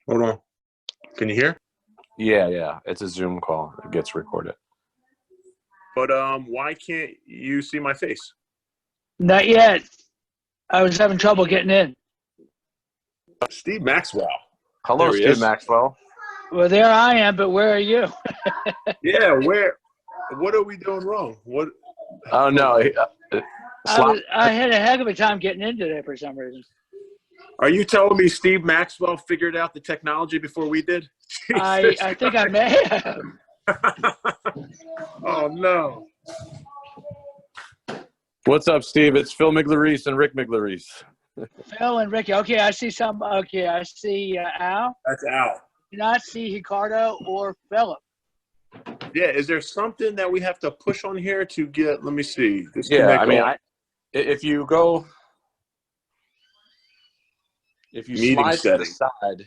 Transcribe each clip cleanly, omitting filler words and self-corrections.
Hold on. Can you hear? Yeah. It's a Zoom call. It gets recorded. But why can't you see my face? Not yet. I was having trouble getting in. Steve Maxwell. Hello, There he Steve is. Maxwell. Well, there I am, but where are you? Yeah, where? What are we doing wrong? What? Oh, no. I had a heck of a time getting into there for some reason. Are you telling me Steve Maxwell figured out the technology before we did? I think I may have. Oh, no. What's up, Steve? It's Phil Migliarese and Rick Migliarese. Phil and Ricky. Okay, I see some. Okay, I see Al. That's Al. Do not see Ricardo or Philip. Yeah, is there something that we have to push on here to get? Let me see. This Yeah, I mean, if you go, if you Meeting slide setting. to the side,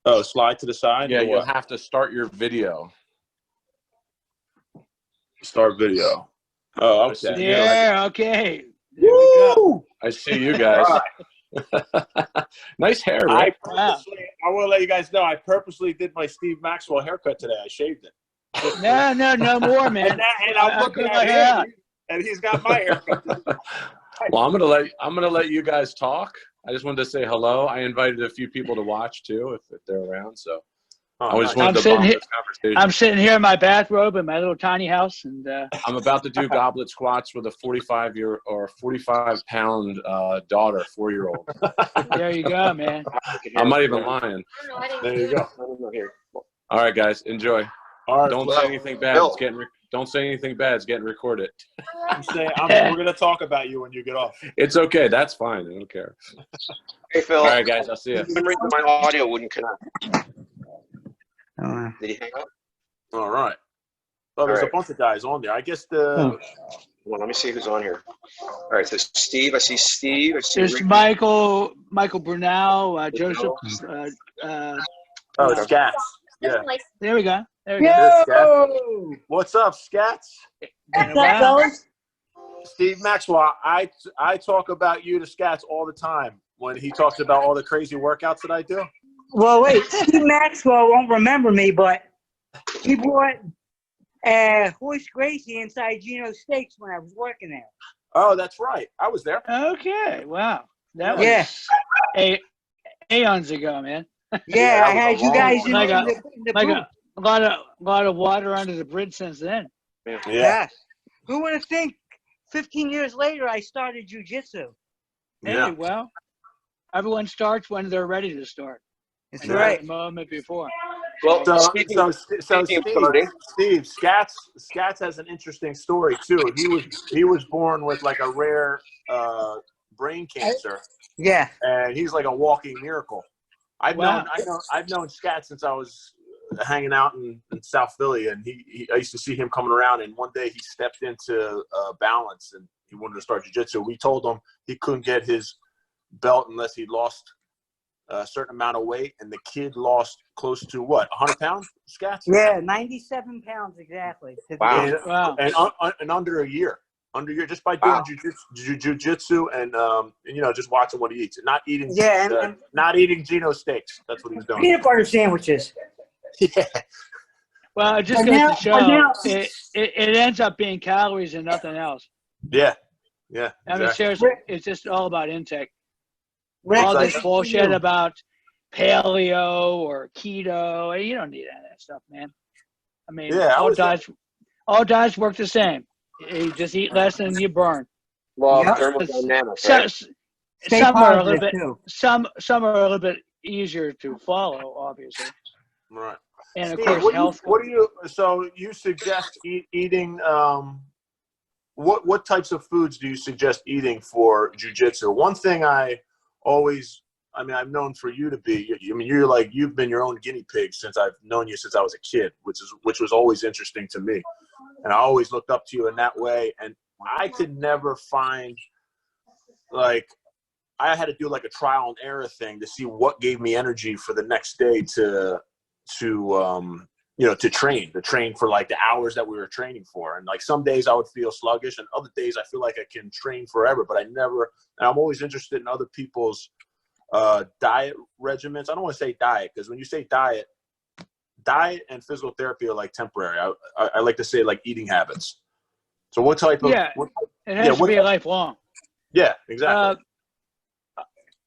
oh, slide to the side. yeah, or you'll what? have to start your video. Start video. Oh, okay. There, okay. There we go. I see you guys. Nice hair, Rick. I want to let you guys know I purposely did my Steve Maxwell haircut today. I shaved it. No more, man. And I'm looking at him, and he's got my haircut. Well, I'm gonna let you guys talk. I just wanted to say hello. I invited a few people to watch too, if they're around. So I just wanted to bomb this conversation. I'm sitting here in my bathrobe in my little tiny house, and I'm about to do goblet squats with a 45-pound daughter, 4-year-old. there you go, man. I'm not even lying. There you go. All right, guys, enjoy. All right, Don't say anything bad. Don't say anything bad. It's getting recorded. We're gonna talk about you when you get off. It's okay. That's fine. I don't care. Hey, Phil. All right, guys. I'll see you. For some reason, my audio wouldn't connect. Did he hang up? All right. Oh, there's a bunch of guys on there. I guess Well, let me see who's on here. All right, so Steve. I see Steve. I see There's Ricky. Michael Brunel, Joseph. Scats. Yeah. There we go. There we go. Yo! What's up, Scats? Steve Maxwell. I talk about you to Scats all the time when he talks about all the crazy workouts that I do. Well, wait, Steve Maxwell won't remember me, but he bought horse Gracie inside Gino Steaks when I was working there. Oh, that's right. I was there. Okay, wow. That was aeons ago, man. Yeah, I had you guys in like the booth. a lot of water under the bridge since then. Yeah. Who would have think 15 years later I started jiu-jitsu? Hey, well, everyone starts when they're ready to start. That's And right. not the moment before. Well, So speaking of starting, Steve, Scats has an interesting story too. He was born with like a rare brain cancer. Yeah. And he's like a walking miracle. I've known Scats since I was hanging out in South Philly, and I used to see him coming around. And one day he stepped into balance, and he wanted to start jiu-jitsu. We told him he couldn't get his belt unless he lost a certain amount of weight, and the kid lost close to what, 100 pounds, Scats? Yeah, 97 pounds exactly. Wow. And under a year. Just by doing jiu-jitsu and just watching what he eats, and not eating not eating Gino steaks. That's what he's doing. Peanut butter sandwiches. Yeah. Well, it just goes to show it ends up being calories and nothing else. Yeah. Yeah. I mean, seriously, it's just all about intake. Rick, all this bullshit about paleo or keto. You don't need any of that stuff, man. I mean, all diets work the same. You just eat less than you burn. Well, thermodynamics, right? Some are a little bit. Some are a little bit easier to follow, obviously. Right. And of Steve, course, health. So you suggest eating? What types of foods do you suggest eating for jiu-jitsu? One thing I've known for you to be. You've been your own guinea pig since I've known you since I was a kid, which was always interesting to me. And I always looked up to you in that way. And I could never find, I had to do like a trial and error thing to see what gave me energy for the next day to train for like the hours that we were training for. And like some days I would feel sluggish, and other days I feel like I can train forever. But I'm always interested in other people's diet regimens. I don't want to say diet because when you say diet and physical therapy are like temporary. I like to say like eating habits. So what type of it has to be lifelong. Yeah, exactly.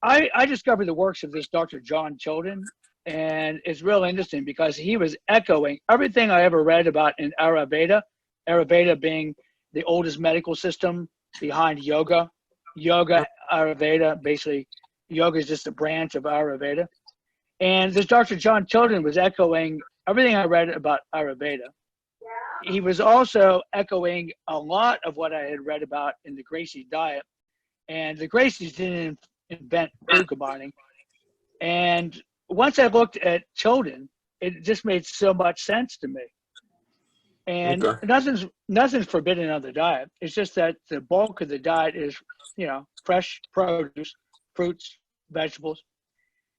I discovered the works of this Dr. John Chilton, and it's real interesting because he was echoing everything I ever read about in Ayurveda. Ayurveda being the oldest medical system behind yoga. Ayurveda, basically, yoga is just a branch of Ayurveda. And this Dr. John Chilton was echoing everything I read about Ayurveda. He was also echoing a lot of what I had read about in the Gracie diet. And the Gracies didn't invent food combining. And once I looked at Chilton, it just made so much sense to me. And nothing's forbidden on the diet. It's just that the bulk of the diet is, fresh produce, fruits, vegetables,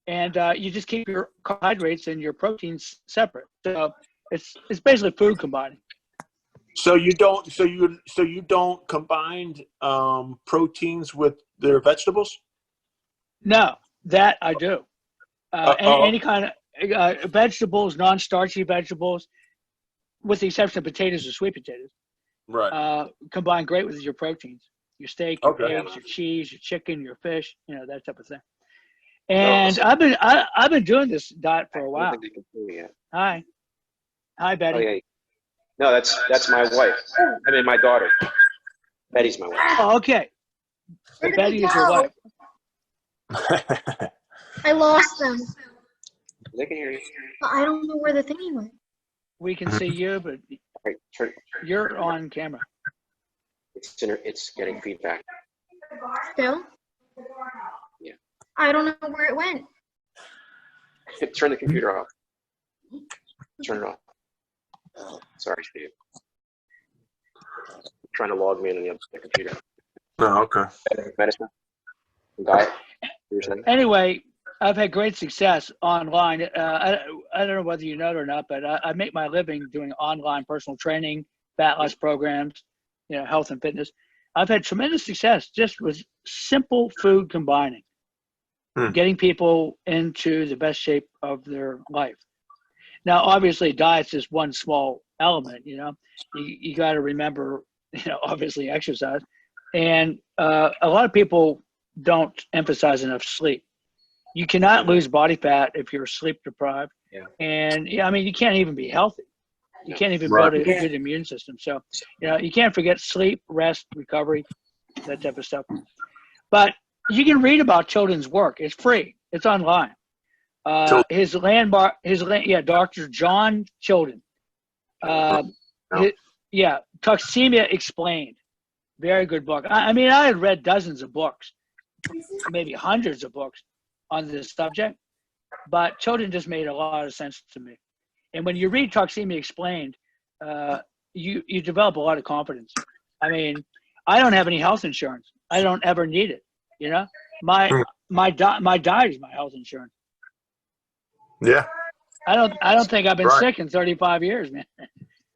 and you just keep your carbohydrates and your proteins separate. So it's basically food combining. So you don't combine proteins with their vegetables? No, that I do. Any kind of vegetables, non-starchy vegetables, with the exception of potatoes or sweet potatoes, right? Combine great with your proteins, your steak, your eggs, your cheese, your chicken, your fish, that type of thing. And I've been doing this diet for a while. Hi, Betty. Oh, yeah. No, that's my wife. I mean, my daughter. Betty's my wife. Oh, okay. Betty is your wife. I lost them. They can hear you. I don't know where the thingy went. We can see you, but you're on camera. It's getting feedback. Still? Yeah. I don't know where it went. Turn the computer off. Turn it off. Sorry, Steve. I'm trying to log me in on the other computer. Oh, okay. Medicine? Diet? You were saying? Anyway, I've had great success online. I don't know whether you know it or not, but I make my living doing online personal training, fat loss programs, health and fitness. I've had tremendous success just with simple food combining, getting people into the best shape of their life. Now, obviously, diet's just one small element. You got to remember, obviously exercise, and a lot of people don't emphasize enough sleep. You cannot lose body fat if you're sleep deprived. Yeah. And you can't even be healthy. You can't even build a good immune system. So, you can't forget sleep, rest, recovery, that type of stuff. But you can read about Chilton's work. It's free. It's online. Dr. John Chilton. Toxemia Explained. Very good book. I had read dozens of books, maybe hundreds of books on this subject, but Chilton just made a lot of sense to me. And when you read Toxemia Explained, you develop a lot of confidence. I don't have any health insurance. I don't ever need it. My diet is my health insurance. Yeah. I don't think I've been sick in 35 years, man.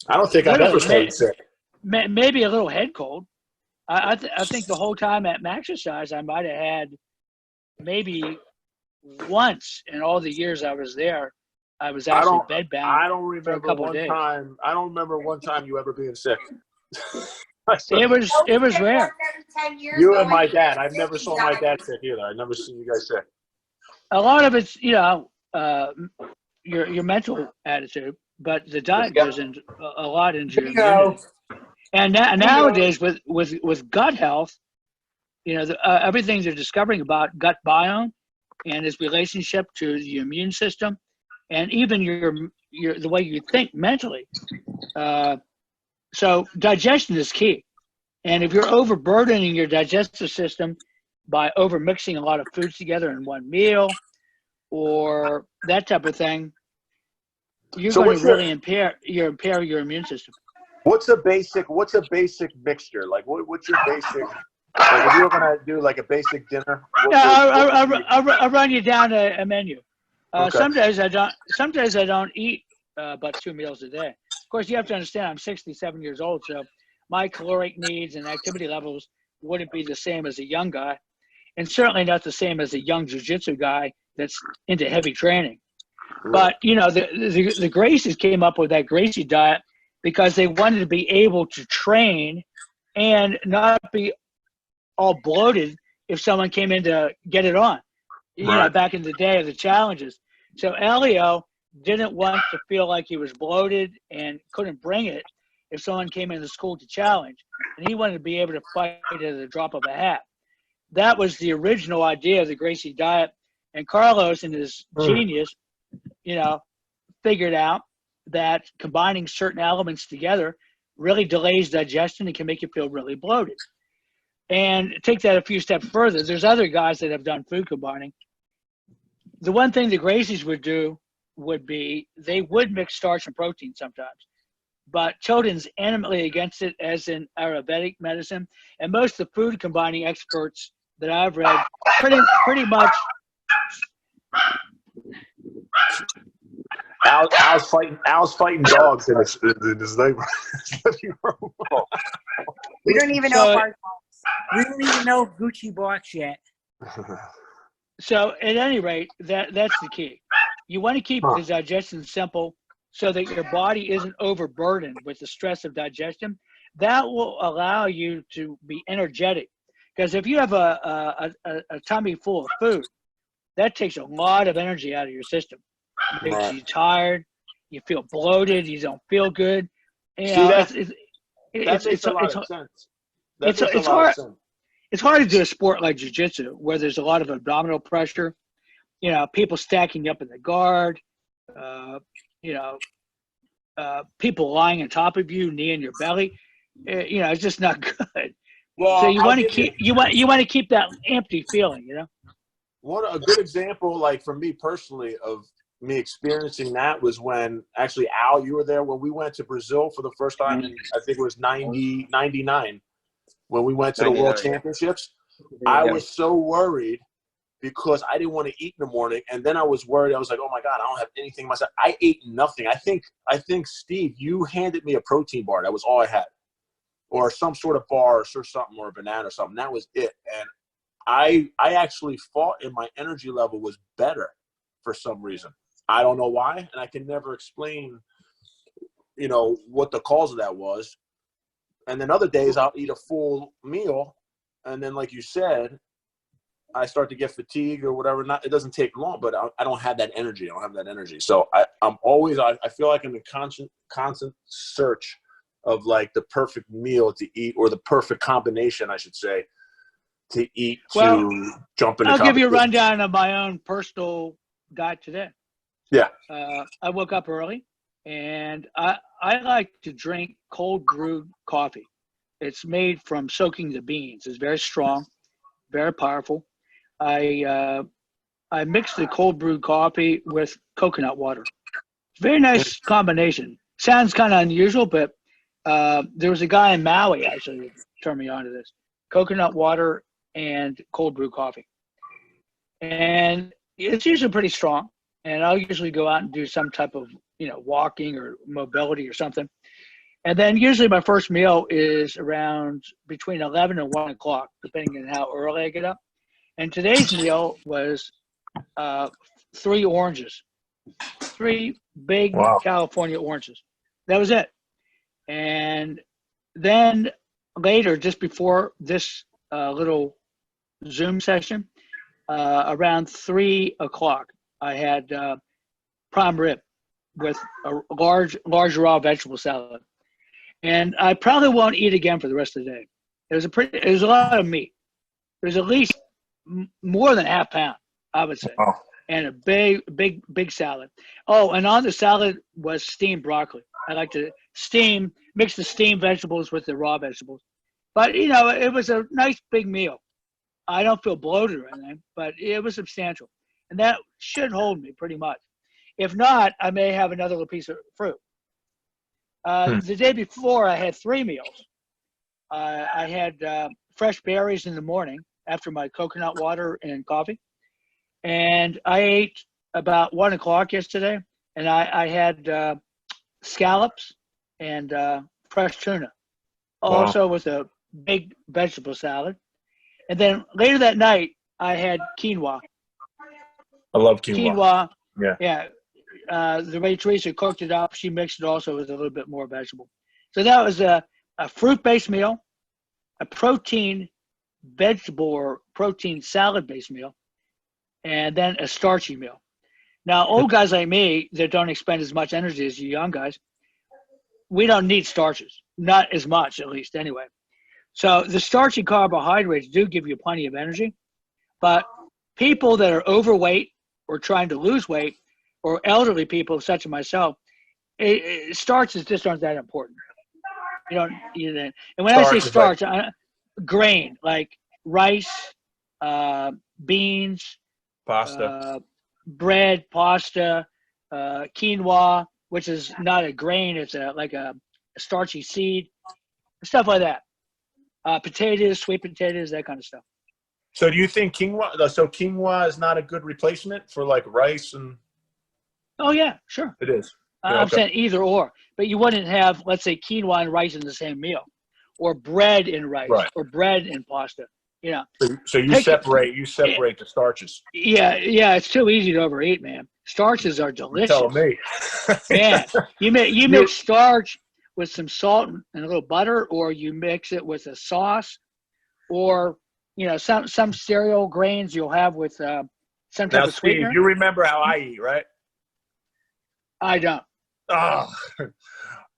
I don't think I've ever stayed sick. Maybe a little head cold. I think the whole time at Maxwell, I might have had maybe once in all the years I was there, I was actually bedbound. I don't remember I don't remember one time you ever being sick. It was rare. You and my dad. I've never saw my dad sick either. I've never seen you guys sick. A lot of it's your mental attitude, but the diet goes into a lot into your immunity. And nowadays with gut health, everything they're discovering about gut biome and its relationship to the immune system, and even the way you think mentally. So digestion is key. And if you're overburdening your digestive system by overmixing a lot of foods together in one meal or that type of thing, you're going to really impair your immune system. What's a basic mixture? Like what's your basic, like if you were gonna do like a basic dinner? I'll run you down a menu. Okay. Some days I don't eat but 2 meals a day. Of course, you have to understand I'm 67 years old, so my caloric needs and activity levels wouldn't be the same as a young guy. and certainly not the same as a young jiu-jitsu guy that's into heavy training. But, you know, the Gracies came up with that Gracie diet because they wanted to be able to train and not be all bloated if someone came in to get it on, you know, back in the day of the challenges. So Elio didn't want to feel like he was bloated and couldn't bring it if someone came into school to challenge. And he wanted to be able to fight at the drop of a hat. That was the original idea of the Gracie diet. And Carlos, in his genius, you know, figured out that combining certain elements together really delays digestion and can make you feel really bloated. And take that a few steps further. There's other guys that have done food combining. The one thing the Gracies would do would be they would mix starch and protein sometimes. But children's animately against it, as in Ayurvedic medicine. And most of the food combining experts that I've read pretty much. Al's fighting dogs in his neighborhood. We don't even know if we don't even know if Gucci barks yet. So at any rate, that's the key. You want to keep the digestion simple so that your body isn't overburdened with the stress of digestion. That will allow you to be energetic. Because if you have a tummy full of food, that takes a lot of energy out of your system. It makes you tired. You feel bloated. You don't feel good. And it's hard. It's hard to do a sport like jiu-jitsu where there's a lot of abdominal pressure. You know, people stacking up in the guard. People lying on top of you, knee in your belly. You know, it's just not good. Well, so you want to keep that empty feeling. You know. A good example, like for me personally, of me experiencing that was when actually Al, you were there when we went to Brazil for the first time in, I think it was 99 when we went to the World Championships. I was so worried because I didn't want to eat in the morning, and then I was worried. I was like, oh my God, I don't have anything myself. I ate nothing. I think Steve, you handed me a protein bar. That was all I had, or some sort of bar or something, or a banana or something. That was it. And I actually thought in my energy level was better for some reason. I don't know why, and I can never explain, you know, what the cause of that was. And then other days I'll eat a full meal, and then like you said, I start to get fatigued or whatever. It doesn't take long, but I don't have that energy. I don't have that energy. So I'm always, I feel like I'm in constant search of like the perfect meal to eat, or the perfect combination, I should say, to eat to jump into. I'll give you a rundown of my own personal diet today. Yeah. I woke up early, and I like to drink cold brewed coffee. It's made from soaking the beans. It's very strong, very powerful. I mix the cold brewed coffee with coconut water. Very nice combination. Sounds kind of unusual, but there was a guy in Maui actually who turned me on to this. Coconut water and cold brew coffee. And it's usually pretty strong. And I'll usually go out and do some type of, you know, walking or mobility or something. And then usually my first meal is around between 11 and 1 o'clock, depending on how early I get up. And today's meal was 3 oranges, 3 big California oranges. That was it. And then later, just before this little Zoom session, around 3 o'clock, I had prime rib with a large raw vegetable salad. And I probably won't eat again for the rest of the day. It was a lot of meat. There's at least more than half pound, I would say. Oh. And a big salad. Oh, and on the salad was steamed broccoli. I like to mix the steamed vegetables with the raw vegetables. But, you know, it was a nice big meal. I don't feel bloated or anything, but it was substantial. And that should hold me pretty much. If not, I may have another little piece of fruit. The day before, I had 3 meals. I had fresh berries in the morning after my coconut water and coffee. And I ate about 1 o'clock yesterday, and I had scallops and fresh tuna, also with a big vegetable salad. And then later that night, I had quinoa. I love quinoa. Quinoa. Yeah. The way Teresa cooked it up, she mixed it also with a little bit more vegetable. So that was a fruit-based meal, a protein vegetable or protein salad-based meal, and then a starchy meal. Now, old guys like me that don't expend as much energy as you young guys, we don't need starches, not as much at least anyway. So the starchy carbohydrates do give you plenty of energy, but people that are overweight or trying to lose weight, or elderly people such as myself, starches just aren't that important. You don't eat it. And when I say starch, grain, like rice, beans, pasta, bread, pasta, quinoa, which is not a grain, it's like a starchy seed, stuff like that. Potatoes, sweet potatoes, that kind of stuff. So do you think quinoa is not a good replacement for like rice and? Oh yeah, sure. It is. Yeah, I'm saying either or, but you wouldn't have, let's say, quinoa and rice in the same meal, or bread and rice, or bread and pasta. You know. So you separate the starches. Yeah, it's too easy to overeat, man. Starches are delicious. You're telling me. Man, you mix starch with some salt and a little butter, or you mix it with a sauce, or some cereal grains you'll have with some type of sweetener. Steve, you remember how I eat, right? I don't. Oh,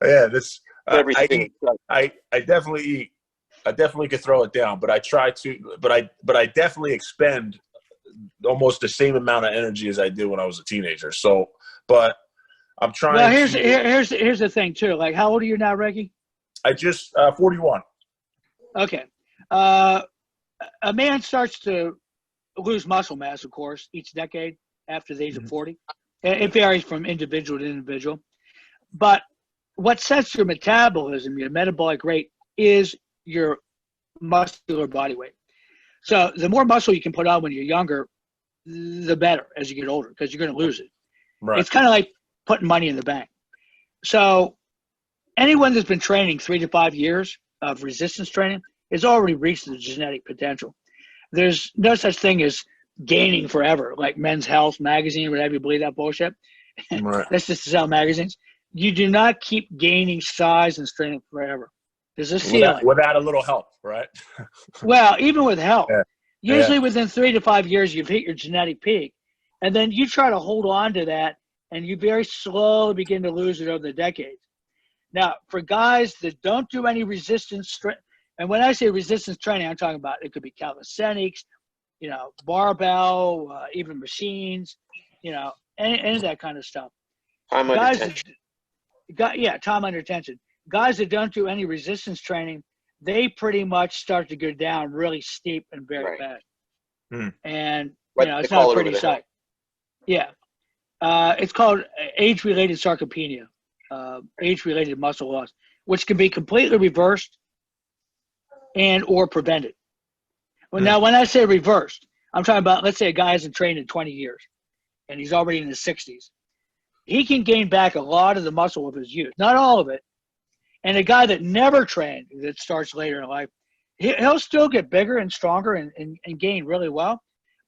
yeah. This everything. I definitely eat. I definitely could throw it down, but I try to. But I definitely expend almost the same amount of energy as I did when I was a teenager. So, but I'm trying. Well, here's the thing too. Like, how old are you now, Reggie? I just 41. Okay. A man starts to lose muscle mass, of course, each decade after the age of 40. It varies from individual to individual. But what sets your metabolism, your metabolic rate, is your muscular body weight. So the more muscle you can put on when you're younger, the better as you get older, because you're going to lose it. Right. It's kind of like putting money in the bank. So anyone that's been training 3 to 5 years of resistance training has already reached the genetic potential. There's no such thing as gaining forever, like Men's Health magazine, whatever you believe that bullshit. Right. That's just to sell magazines. You do not keep gaining size and strength forever. There's a ceiling. Without a little help, right? Well, even with help. Yeah. Usually within 3 to 5 years, you've hit your genetic peak. And then you try to hold on to that, and you very slowly begin to lose it over the decades. Now, for guys that don't do any resistance strength, and when I say resistance training, I'm talking about it could be calisthenics, barbell, even machines, any of that kind of stuff. Time under tension. Time under tension. Guys that don't do any resistance training, they pretty much start to go down really steep and very fast. And, it's not a pretty sight. Yeah. It's called age-related sarcopenia, age-related muscle loss, which can be completely reversed and or prevented. Well, now, when I say reversed, I'm talking about, let's say a guy hasn't trained in 20 years, and he's already in his 60s. He can gain back a lot of the muscle of his youth, not all of it. And a guy that never trained, that starts later in life, he'll still get bigger and stronger and gain really well,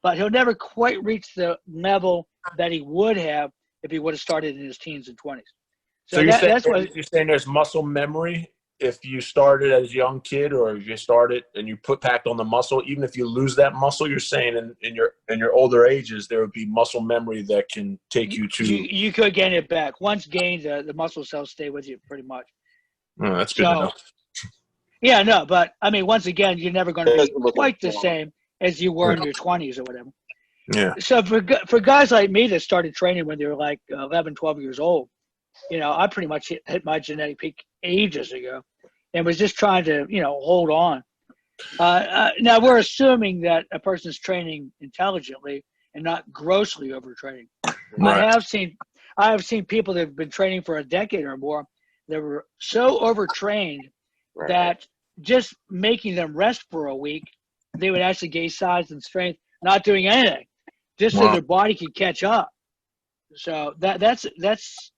but he'll never quite reach the level that he would have if he would have started in his teens and 20s. So you're saying there's muscle memory if you started as a young kid, or if you started and you packed on the muscle, even if you lose that muscle, you're saying in your older ages, there would be muscle memory that can take you to. You could gain it back. Once gained, the muscle cells stay with you pretty much. Oh, that's good to know. Yeah, no, but I mean, once again, you're never going to be quite the same as you were in your 20s or whatever. Yeah. So for guys like me that started training when they were like 11, 12 years old, I pretty much hit my genetic peak ages ago and was just trying to, hold on. Now, we're assuming that a person's training intelligently and not grossly overtraining. Right. I have seen people that have been training for a decade or more that were so overtrained that just making them rest for a week, they would actually gain size and strength, not doing anything, just so their body could catch up. So that's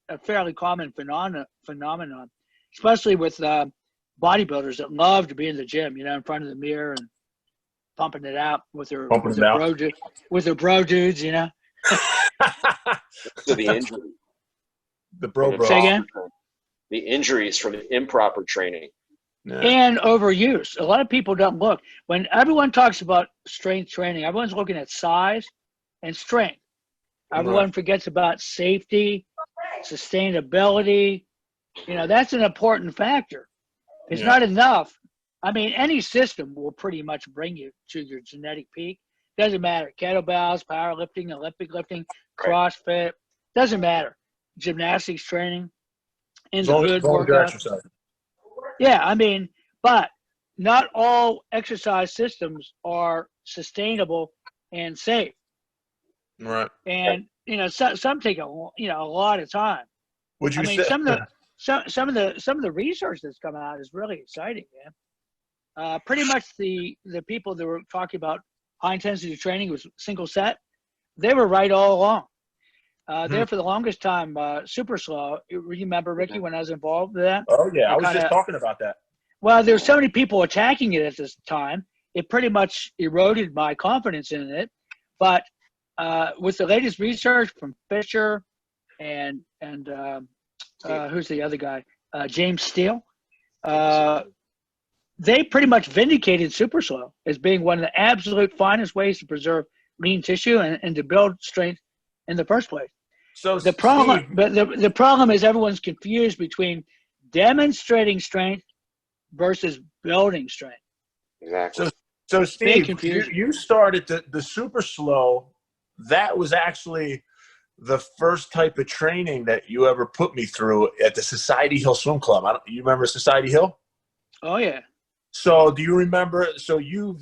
a fairly common phenomenon, especially with bodybuilders that love to be in the gym, in front of the mirror pumping it out with their bro dudes, you know. So the injury. The bro. Say again? The injuries from improper training. Yeah. And overuse. A lot of people don't look. When everyone talks about strength training, everyone's looking at size and strength. Everyone forgets about safety, sustainability. You know, that's an important factor. It's not enough. I mean, any system will pretty much bring you to your genetic peak. Doesn't matter. Kettlebells, powerlifting, Olympic lifting, CrossFit. Doesn't matter. Gymnastics training, in the hood workout. Yeah, I mean, but not all exercise systems are sustainable and safe. Right. And you know, some take a lot of time. Would you I mean, say some of the research that's come out is really exciting, man. Pretty much the people that were talking about high intensity training was single set. They were right all along. There for the longest time, super slow. You remember, Ricky, when I was involved with that? Oh yeah, I was just talking about that. Well, there's so many people attacking it at this time. It pretty much eroded my confidence in it. But with the latest research from Fisher and who's the other guy? James Steele. They pretty much vindicated super slow as being one of the absolute finest ways to preserve lean tissue and to build strength in the first place. So the problem is everyone's confused between demonstrating strength versus building strength. Exactly. So Steve, you started the super slow. That was actually the first type of training that you ever put me through at the Society Hill Swim Club. You remember Society Hill? Oh yeah. So do you remember? So you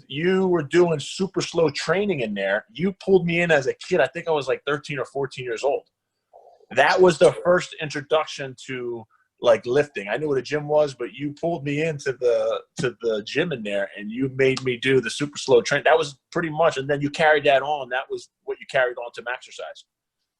were doing super slow training in there. You pulled me in as a kid. I think I was like 13 or 14 years old. That was the first introduction to like lifting. I knew what a gym was, but you pulled me into the gym in there and you made me do the super slow training. That was pretty much, and then you carried that on. That was what you carried on to Maxercise.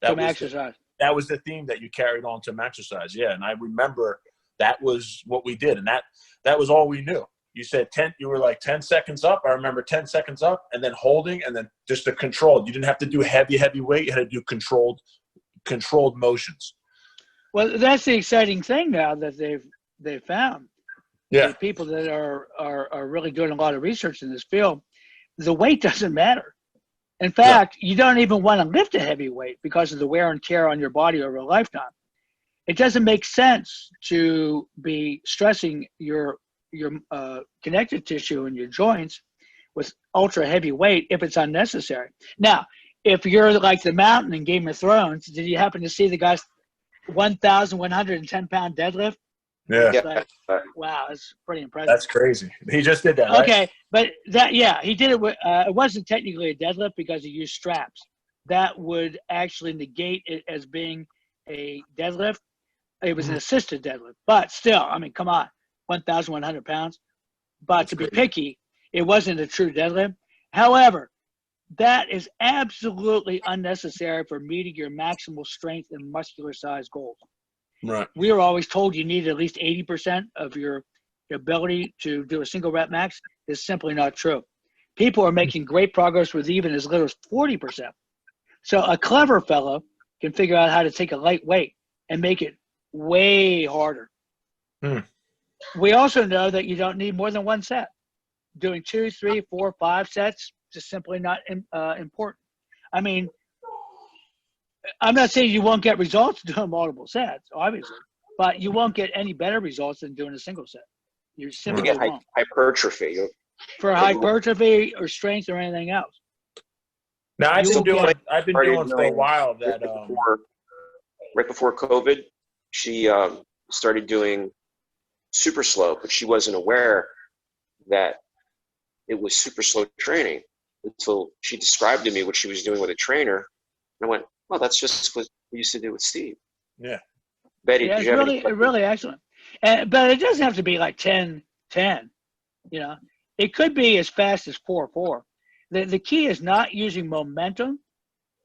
That was the theme that you carried on to Maxercise. Yeah. And I remember that was what we did. And that was all we knew. You said 10, you were like 10 seconds up. I remember 10 seconds up and then holding and then just the controlled. You didn't have to do heavy weight. You had to do controlled motions. Well, that's the exciting thing now that they've found. Yeah. The people that are really doing a lot of research in this field, the weight doesn't matter. In fact, you don't even want to lift a heavy weight because of the wear and tear on your body over a lifetime. It doesn't make sense to be stressing your connective tissue and your joints with ultra heavy weight if it's unnecessary. Now, if you're like the Mountain in Game of Thrones, did you happen to see the guy's 1,110 pound deadlift? Yeah. Like, wow, it's pretty impressive. That's crazy. He just did that, right? Okay, but he did it with, it wasn't technically a deadlift because he used straps. That would actually negate it as being a deadlift. It was an assisted deadlift. But still, I mean, come on, 1,100 pounds. But that's to be picky, it wasn't a true deadlift. However, that is absolutely unnecessary for meeting your maximal strength and muscular size goals. Right. We were always told you need at least 80% of your ability to do a single rep max. Is simply not true. People are making great progress with even as little as 40%. So a clever fellow can figure out how to take a light weight and make it way harder. We also know that you don't need more than one set. Doing 2, 3, 4, 5 sets just simply not important. I mean, I'm not saying you won't get results doing multiple sets, obviously, but you won't get any better results than doing a single set. You simply get won't. Hypertrophy. For hypertrophy or strength or anything else. Now I've been doing for a while that right before COVID, she started doing super slow, but she wasn't aware that it was super slow training until she described to me what she was doing with a trainer. And I went, well, that's just what we used to do with Steve. Yeah. Betty, yeah, it's really excellent. But it doesn't have to be like 10-10, you know. It could be as fast as 4-4. The key is not using momentum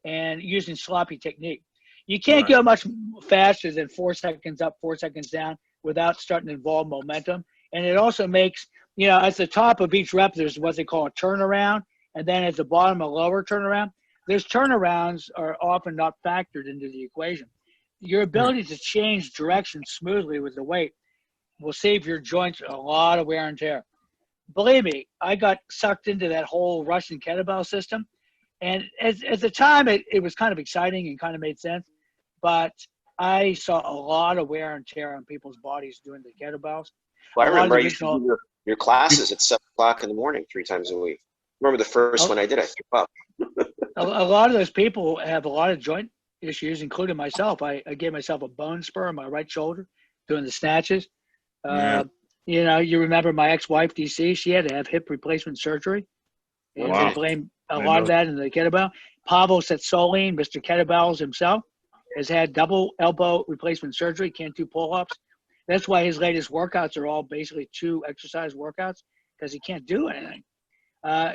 and using sloppy technique. You can't go much faster than 4 seconds up, 4 seconds down without starting to involve momentum. And it also makes, at the top of each rep, there's what they call a turnaround, and then at the bottom, a lower turnaround. Those turnarounds are often not factored into the equation. Your ability to change direction smoothly with the weight will save your joints a lot of wear and tear. Believe me, I got sucked into that whole Russian kettlebell system. And at the time, it was kind of exciting and kind of made sense. But I saw a lot of wear and tear on people's bodies doing the kettlebells. Well, I remember I used to do your classes at 7 o'clock in the morning 3 times a week. Remember the first one I did, I threw up. A lot of those people have a lot of joint issues, including myself. I gave myself a bone spur on my right shoulder doing the snatches. You remember my ex-wife, DC, she had to have hip replacement surgery. And they blame a lot of that in the kettlebell. Pablo Setsolin, Mr. Kettlebells himself, has had double elbow replacement surgery, can't do pull-ups. That's why his latest workouts are all basically 2 exercise workouts, because he can't do anything.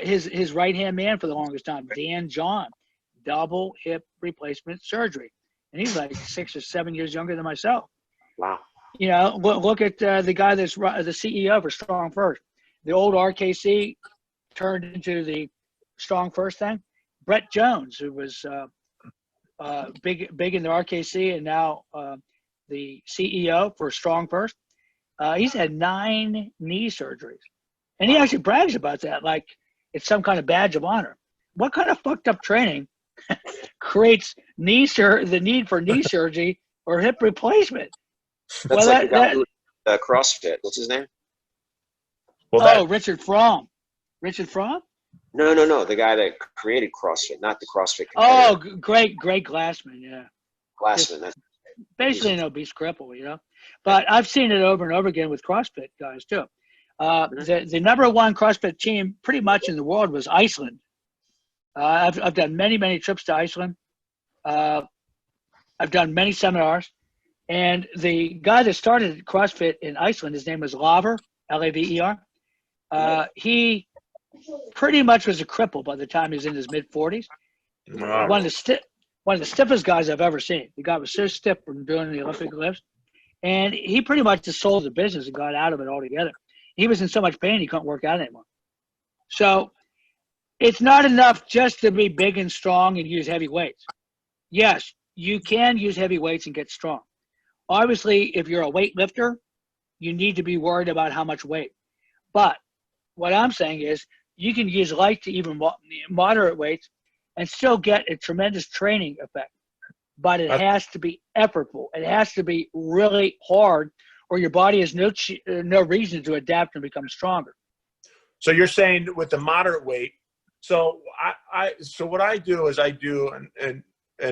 His right-hand man for the longest time, Dan John, double hip replacement surgery. And he's like 6 or 7 years younger than myself. Wow. Look at the guy that's the CEO for Strong First. The old RKC turned into the Strong First thing. Brett Jones, who was big in the RKC and now the CEO for Strong First, he's had 9 knee surgeries. And he actually brags about that like it's some kind of badge of honor. What kind of fucked up training creates the need for knee surgery or hip replacement? That's the guy who CrossFit. What's his name? Richard Fromm. Richard Fromm? No. The guy that created CrossFit, not the CrossFit competitor. Great Glassman, yeah. Glassman. That's basically an obese cripple, But I've seen it over and over again with CrossFit guys, too. The number 1 CrossFit team pretty much in the world was Iceland. I've done many, many trips to Iceland. I've done many seminars. And the guy that started CrossFit in Iceland, his name was Laver, Laver. He pretty much was a cripple by the time he was in his mid-40s. Wow. One of the stiffest guys I've ever seen. The guy was so stiff from doing the Olympic lifts. And he pretty much just sold the business and got out of it altogether. He was in so much pain he couldn't work out anymore. So it's not enough just to be big and strong and use heavy weights. Yes, you can use heavy weights and get strong. Obviously, if you're a weightlifter, you need to be worried about how much weight. But what I'm saying is you can use light to even moderate weights and still get a tremendous training effect. But it has to be effortful. It has to be really hard, or your body has no reason to adapt and become stronger. So you're saying with the moderate weight. So so what I do is and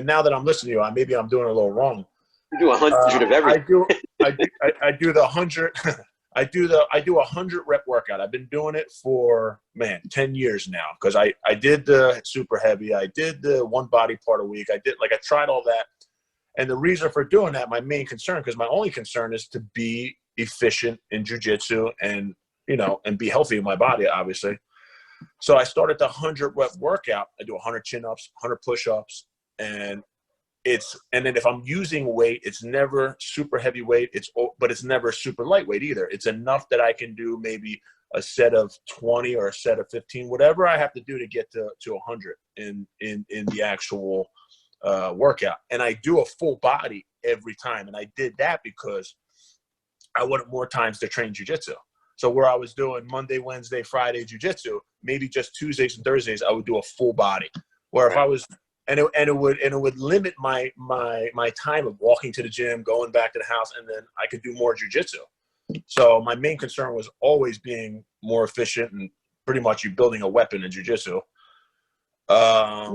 now that I'm listening to you, maybe I'm doing a little wrong. You do 100 of everything. I do the 100. I do a 100 rep workout. I've been doing it for 10 years now, because I did the super heavy. I did the 1 body part a week. I tried all that. And the reason for doing that, my main concern, because my only concern is to be efficient in jiu-jitsu and be healthy in my body, obviously. So I started the 100 rep workout. I do 100 chin-ups, 100 push-ups, and then if I'm using weight, it's never super heavy weight. But it's never super lightweight either. It's enough that I can do maybe a set of 20 or a set of 15, whatever I have to do to get to 100 in the actual workout. And I do a full body every time. And I did that because I wanted more times to train jiu-jitsu. So where I was doing Monday, Wednesday, Friday jiu-jitsu, maybe just Tuesdays and Thursdays, I would do a full body. Where if I was And it would limit my time of walking to the gym, going back to the house, and then I could do more jiu-jitsu. So my main concern was always being more efficient and pretty much you building a weapon in jiu-jitsu. I've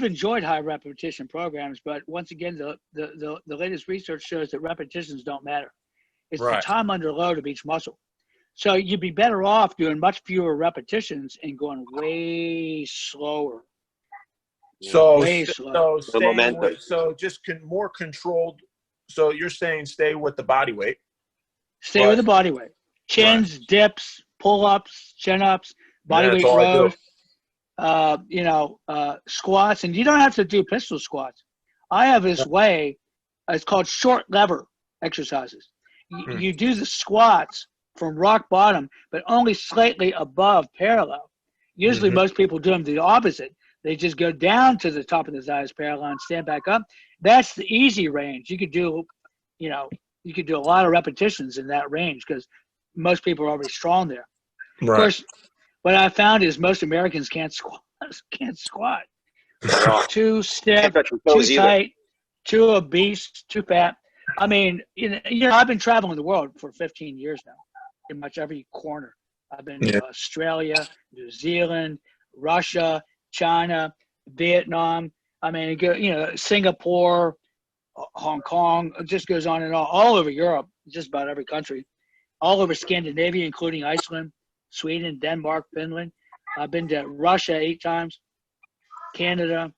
enjoyed high repetition programs, but once again, the latest research shows that repetitions don't matter. It's the time under load of each muscle. So you'd be better off doing much fewer repetitions and going way slower. So more controlled. So you're saying stay with the body weight. Stay with the body weight. Chins, dips, pull-ups, chin-ups, body weight rows, squats. And you don't have to do pistol squats. I have this way, it's called short lever exercises. You do the squats from rock bottom, but only slightly above parallel. Usually most people do them the opposite. They just go down to the top of the thighs parallel and stand back up. That's the easy range. You could do, you could do a lot of repetitions in that range because most people are already strong there. Right. Of course, what I found is most Americans can't squat. Too stiff, too tight, too obese, too fat. I mean, I've been traveling the world for 15 years now, in much every corner. I've been to Australia, New Zealand, Russia, China, Vietnam. I mean, Singapore, Hong Kong. It just goes on and on. All over Europe, just about every country. All over Scandinavia, including Iceland, Sweden, Denmark, Finland. I've been to Russia 8 times, Canada.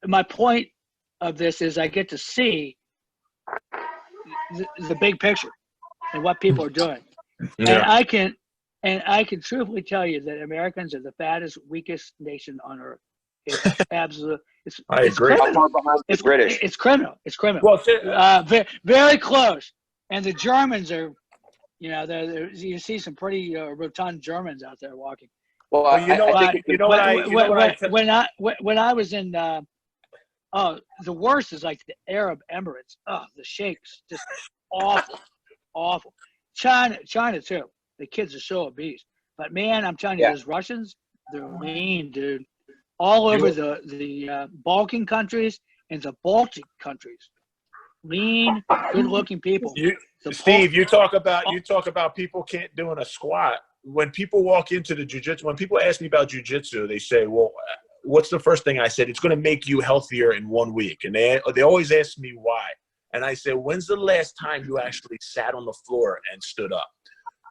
My point of this is I get to see the big picture and what people are doing. Yeah. And I can truthfully tell you that Americans are the fattest, weakest nation on earth. It's absolute. I agree. Criminal. It's British. It's criminal. It's criminal. Well, very close. And the Germans are, you see some pretty rotund Germans out there walking. Well, when I was in, the worst is like the Arab Emirates. Oh, the sheikhs, just awful. China too. The kids are so obese. But man, I'm telling you, those Russians, they're lean, dude. All over the Balkan countries and the Baltic countries. Lean, good-looking people. Steve, you talk about people can't doing a squat. When people walk into the jiu-jitsu, when people ask me about jiu-jitsu, they say, well, what's the first thing I said? It's going to make you healthier in 1 week. And they always ask me why. And I say, when's the last time you actually sat on the floor and stood up?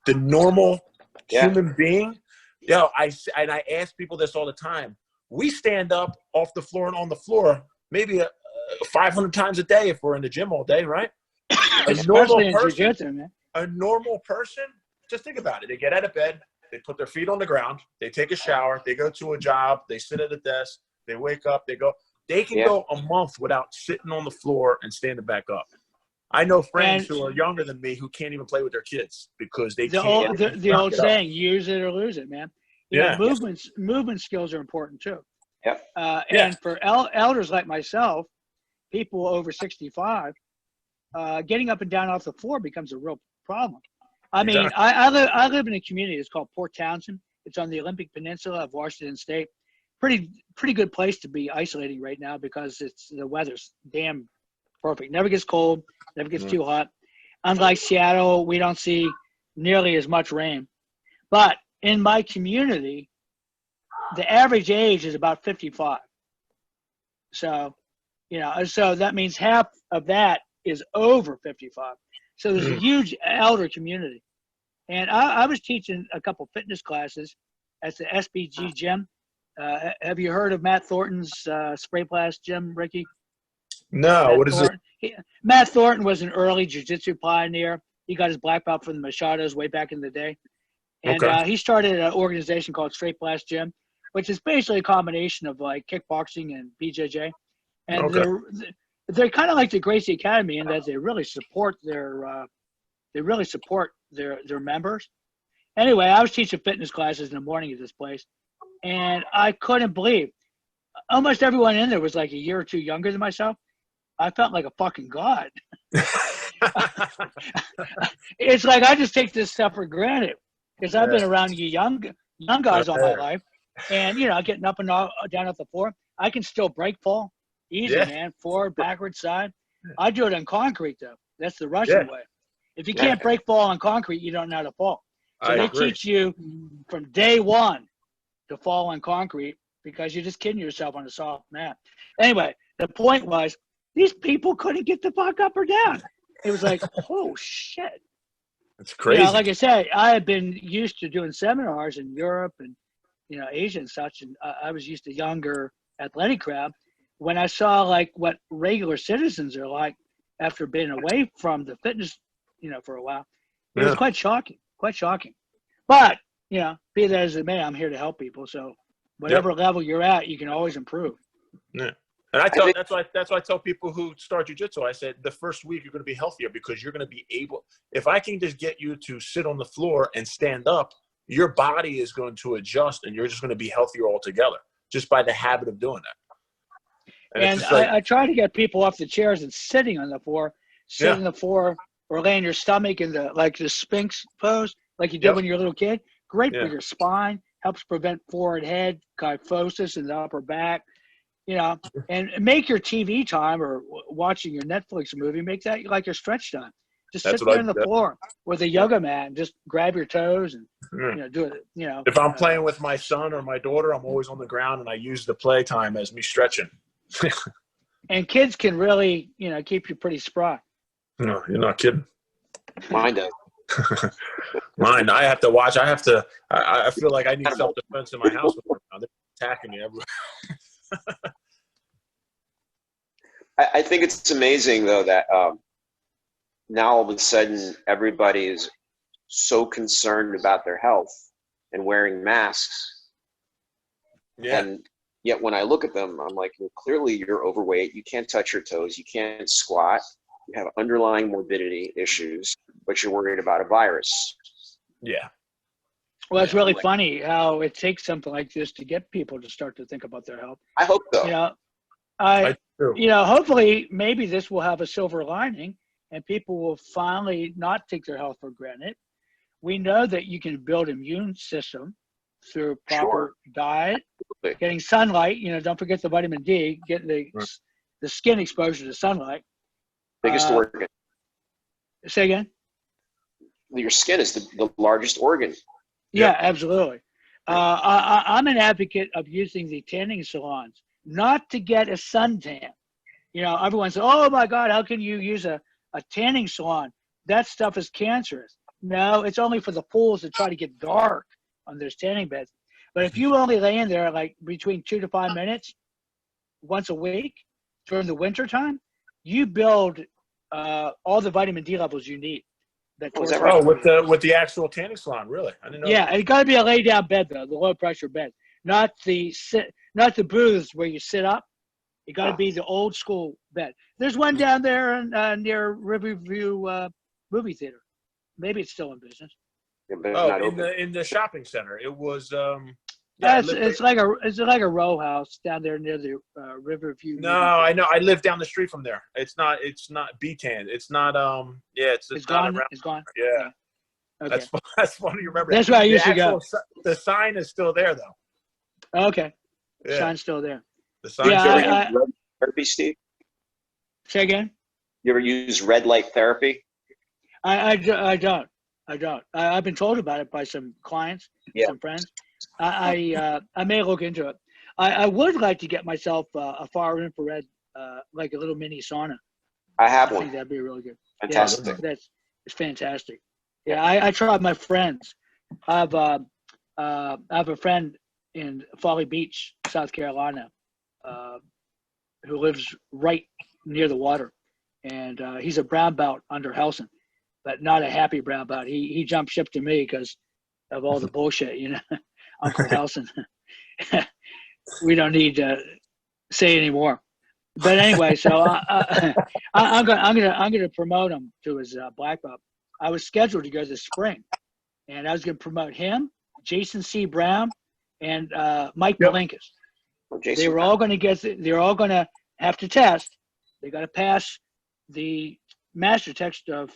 The normal human being, I ask people this all the time. We stand up off the floor and on the floor maybe 500 times a day if we're in the gym all day, right? Especially in jiu-jitsu, man. A normal person, just think about it. They get out of bed, they put their feet on the ground, they take a shower, they go to a job, they sit at a desk, they wake up, they can go a month without sitting on the floor and standing back up. I know friends who are younger than me who can't even play with their kids because they can't. The old saying, use it or lose it, man. Movement skills are important too. Yep. And for elders like myself, people over 65, getting up and down off the floor becomes a real problem. I mean, I live in a community. It's called Port Townsend. It's on the Olympic Peninsula of Washington State. Pretty good place to be isolating right now because the weather's damn perfect. Never gets cold, never gets too hot. Unlike Seattle, we don't see nearly as much rain. But in my community, the average age is about 55. So, so that means half of that is over 55. So there's a huge elder community. And I was teaching a couple fitness classes at the SBG gym. Have you heard of Matt Thornton's Spray Blast gym, Ricky? No, what is it? Matt Thornton was an early jiu-jitsu pioneer. He got his black belt from the Machados way back in the day. And he started an organization called Straight Blast Gym, which is basically a combination of like kickboxing and BJJ. And they're kind of like the Gracie Academy in that they really support their members. Anyway, I was teaching fitness classes in the morning at this place, and I couldn't believe almost everyone in there was like a year or two younger than myself. I felt like a fucking god. It's like I just take this stuff for granted because I've been around you young guys all my life, and getting up and down off the floor, I can still break fall easy, man. Forward, backward, side. I do it on concrete though. That's the Russian way. If you can't break fall on concrete, you don't know how to fall. So they teach you from day one to fall on concrete because you're just kidding yourself on a soft mat. Anyway, the point was these people couldn't get the fuck up or down. It was like, oh shit. That's crazy. Like I said, I had been used to doing seminars in Europe and Asia and such, and I was used to younger athletic crowd. When I saw like what regular citizens are like after being away from the fitness, for a while, it was quite shocking. But be that as it may, I'm here to help people. So whatever level you're at, you can always improve. Yeah. And that's why I tell people who start jiu-jitsu, I said the first week you're going to be healthier because you're going to be able, if I can just get you to sit on the floor and stand up, your body is going to adjust and you're just going to be healthier altogether just by the habit of doing that. And I try to get people off the chairs and sitting on the floor, on the floor or laying your stomach in the Sphinx pose like you did when you were a little kid. Great for your spine, helps prevent forward head, kyphosis in the upper back. And make your TV time or watching your Netflix movie, make that like your stretch time. Just sit there on the floor with a yoga mat and just grab your toes and do it. If I'm playing with my son or my daughter, I'm always on the ground and I use the play time as me stretching. And kids can really, keep you pretty spry. No, you're not kidding. Mine does. Mine, I have to watch. I feel like I need self-defense in my house. They're attacking me everywhere. I think it's amazing though that now all of a sudden everybody is so concerned about their health and wearing masks. Yeah. And yet when I look at them, I'm like, well, clearly you're overweight. You can't touch your toes. You can't squat. You have underlying morbidity issues, but you're worried about a virus. Yeah. Well, it's really funny how it takes something like this to get people to start to think about their health. I hope so. Hopefully maybe this will have a silver lining and people will finally not take their health for granted. We know that you can build immune system through proper diet, getting sunlight, don't forget the vitamin D, getting the skin exposure to sunlight. Biggest organ. Say again? Your skin is the largest organ. Yeah, absolutely. I'm an advocate of using the tanning salons, not to get a suntan. Everyone says, oh my God, how can you use a tanning salon? That stuff is cancerous. No, it's only for the pools that try to get dark on those tanning beds. But if you only lay in there like between 2 to 5 minutes once a week during the winter time, you build all the vitamin D levels you need. With the actual tanning salon, really? I didn't know. Yeah, it got to be a lay down bed though, the low pressure bed, not the booths where you sit up. It got to be the old school bed. There's one down there near Riverview movie theater. Maybe it's still in business. In the shopping center, it was. It's like a row house down there near the Riverview. No, I know. I live down the street from there. It's not B-Tan. It's not. It's gone. Not it's gone. Yeah. Okay. That's funny. You remember? That's where I used to go. The sign is still there though. Okay. The sign's still there. The sign. Red therapy, Steve? Say again? You ever use red light therapy? I don't. I've been told about it by some clients, some friends. I may look into it. I would like to get myself a far infrared, like a little mini sauna. I have one. I think that'd be really good. Fantastic. Yeah, it's fantastic. Yeah, I tried my friends. I have a friend in Folly Beach, South Carolina, who lives right near the water, and he's a brown belt under Helson, but not a happy brown belt. He jumped ship to me because of all the bullshit, Uncle Helson. We don't need to say anymore. But anyway, so I'm gonna promote him to his black belt. I was scheduled to go this spring, and I was gonna promote him, Jason C. Brown, and Mike Malinkas. They're all gonna have to test. They got to pass the master test of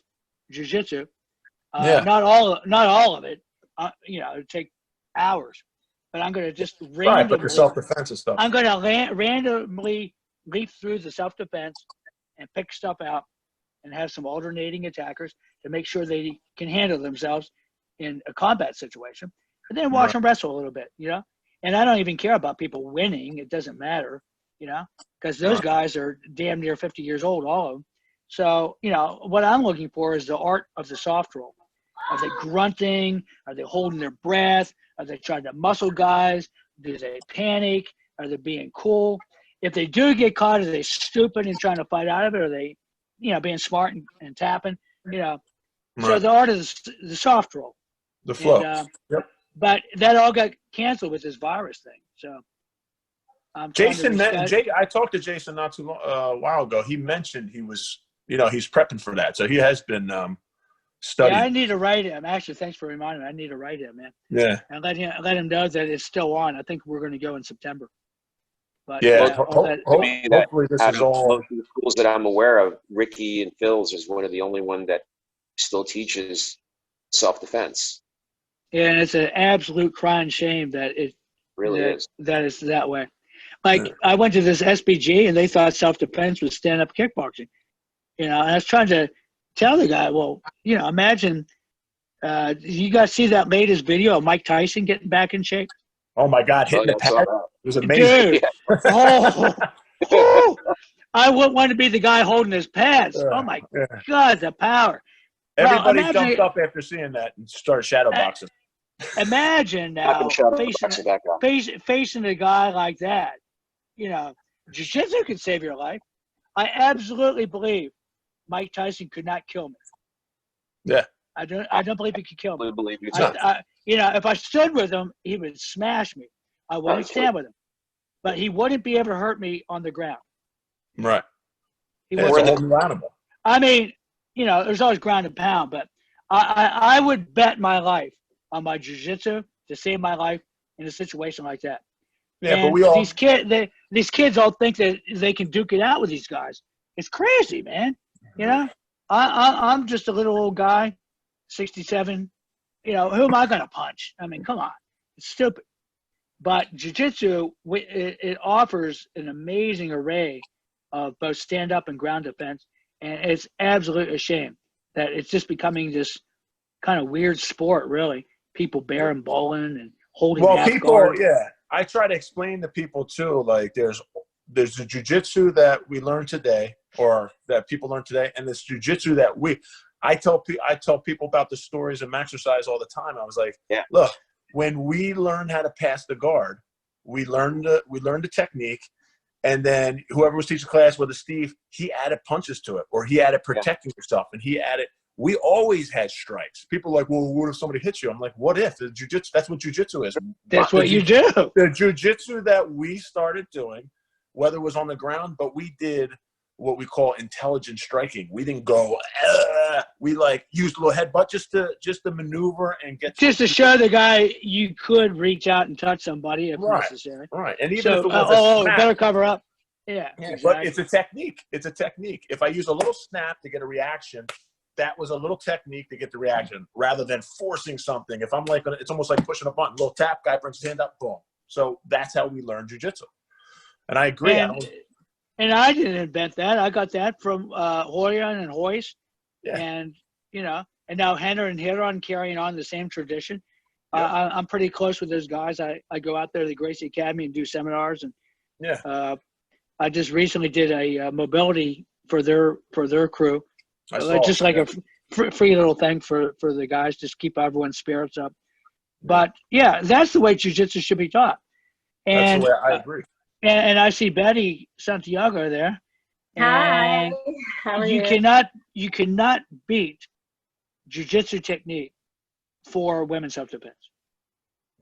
jiu-jitsu. Not all of it. It'd take hours. But I'm gonna just randomly. But your self-defense and stuff. I'm gonna randomly leaf through the self-defense and pick stuff out and have some alternating attackers to make sure they can handle themselves in a combat situation, and then watch them wrestle a little bit, and I don't even care about people winning. It doesn't matter, because those guys are damn near 50 years old, all of them. So, what I'm looking for is the art of the soft roll. Are they grunting? Are they holding their breath? Are they trying to muscle guys? Do they panic? Are they being cool? If they do get caught, are they stupid and trying to fight out of it? Are they, being smart and tapping? So the art of the soft roll. The flow. But that all got canceled with this virus thing. So Jason, I talked to Jason not too long, a while ago. He mentioned he was, he's prepping for that. So he has been studying. Yeah, I need to write him. Actually, thanks for reminding me. I need to write him, man. Yeah. And let him know that it's still on. I think we're going to go in September. But hopefully this is all. Most of the schools that I'm aware of, Ricky and Phil's is one of the only one that still teaches self-defense. Yeah, and it's an absolute crying shame that it really is. That it's that way. Like, I went to this SBG and they thought self-defense was stand-up kickboxing. And I was trying to tell the guy, well, imagine, you guys see that latest video of Mike Tyson getting back in shape? Oh my God, hitting the pad. It was amazing. Dude. I wouldn't want to be the guy holding his pads. Oh my God, the power. Everybody jumped up after seeing that and started shadow boxing. Imagine now facing a guy like that. Jiu-Jitsu can save your life. I absolutely believe Mike Tyson could not kill me. Yeah. I don't believe he could kill me. I believe you if I stood with him, he would smash me. I wouldn't stand with him. But he wouldn't be able to hurt me on the ground. Right. It's a whole new animal. I mean, there's always ground and pound, but I would bet my life on my jiu-jitsu to save my life in a situation like that. Yeah, and but these kids all think that they can duke it out with these guys. It's crazy, man. I'm just a little old guy, 67. Who am I going to punch? I mean, come on. It's stupid. But jiu-jitsu, it offers an amazing array of both stand-up and ground defense, and it's absolutely a shame that it's just becoming this kind of weird sport, really. People bearing bowling and holding guard. I try to explain to people too, like there's the jiu-jitsu that we learn today, or that people learn today, and this jiu-jitsu that I tell people about the stories of Maxwell all the time. I was like, look, when we learned how to pass the guard, we learned the technique, and then whoever was teaching class, whether Steve, he added punches to it, or he added protecting yourself, and he added. We always had strikes. People are like, well, what if somebody hits you? I'm like, what if? The jiu-jitsu, that's what jiu-jitsu is. That's what you do. The jiu-jitsu that we started doing, whether it was on the ground, but we did what we call intelligent striking. We didn't go, we used a little headbutt just to maneuver and get to show the guy you could reach out and touch somebody if necessary. Right. And even if it was a snap, better cover up. Yeah. Exactly. But it's a technique. It's a technique. If I use a little snap to get a reaction, that was a little technique to get the reaction rather than forcing something. If I'm it's almost like pushing a button, little tap, guy brings his hand up, boom. So that's how we learn jiu-jitsu. And I agree. And I didn't invent that. I got that from Hoyer and Hoyce. Yeah. And, and now Henner and Hiron carrying on the same tradition. Yeah. I'm pretty close with those guys. I go out there to the Gracie Academy and do seminars. And I just recently did a mobility for their crew. Just like a free little thing for the guys, just keep everyone's spirits up. But that's the way jiu-jitsu should be taught. And that's the way I agree. And I see Betty Santiago there. Hi. How are you? You cannot beat jiu-jitsu technique for women's self-defense.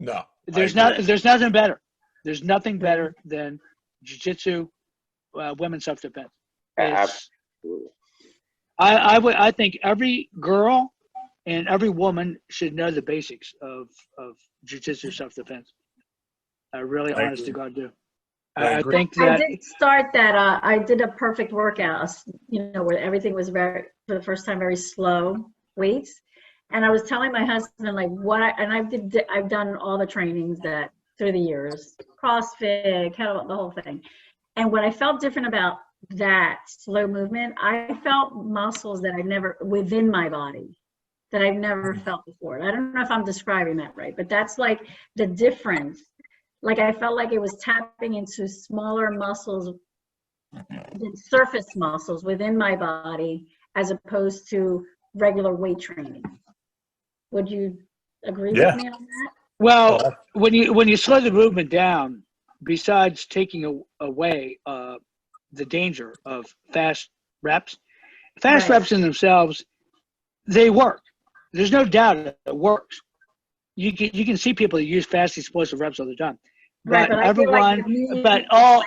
No. There's nothing better. There's nothing better than jiu-jitsu women's self-defense. Absolutely. I think every girl and every woman should know the basics of jiu-jitsu self-defense. I really, honest to God, do. I think that I did start that. I did a perfect workout, where everything was for the first time, very slow weights. And I was telling my husband, I've done all the trainings that through the years, CrossFit, kettlebell, the whole thing. And what I felt different about that slow movement, I felt muscles that within my body that I've never felt before. I don't know if I'm describing that right, but that's like the difference. Like I felt like it was tapping into smaller muscles, surface muscles within my body, as opposed to regular weight training. Would you agree with me on that? Well, when you slow the movement down, besides taking away the danger of fast reps reps in themselves, they work. There's no doubt it works. You can see people that use fast explosive reps all the time. But Right, everyone, but all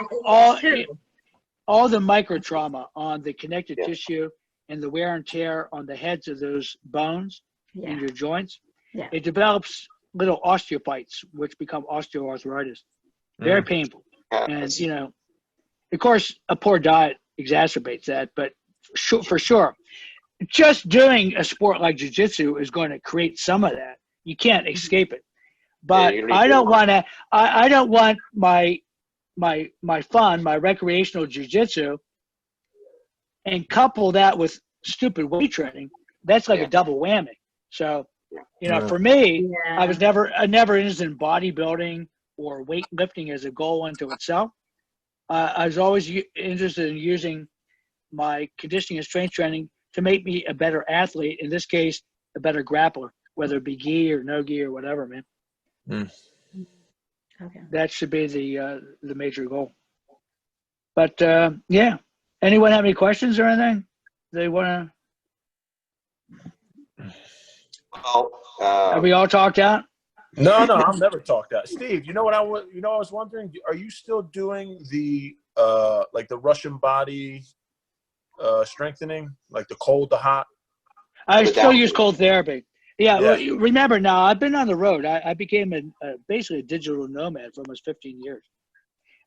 the micro trauma on the connective tissue and the wear and tear on the heads of those bones in your joints, it develops little osteophytes, which become osteoarthritis. Very painful. And, you know, of course, a poor diet exacerbates that, but for sure, just doing a sport like jiu-jitsu is going to create some of that. You can't escape it. But I don't want to. I don't want my fun, my recreational jiu-jitsu, and couple that with stupid weight training. That's like a double whammy. So, you know, for me, I never interested in bodybuilding or weightlifting as a goal unto itself. I was always interested in using my conditioning and strength training to make me a better athlete. In this case, a better grappler, whether it be gi or no gi or whatever, man. Okay. That should be the major goal. But yeah, anyone have any questions or anything they want to? Well, have we all talked out? No, I've never talked out. Steve, you know what I was wondering? Are you still doing the like the Russian body strengthening, like the cold to hot? I still use cold therapy. Yeah, Yeah. well, remember now, I've been on the road. I became basically a digital nomad for almost 15 years.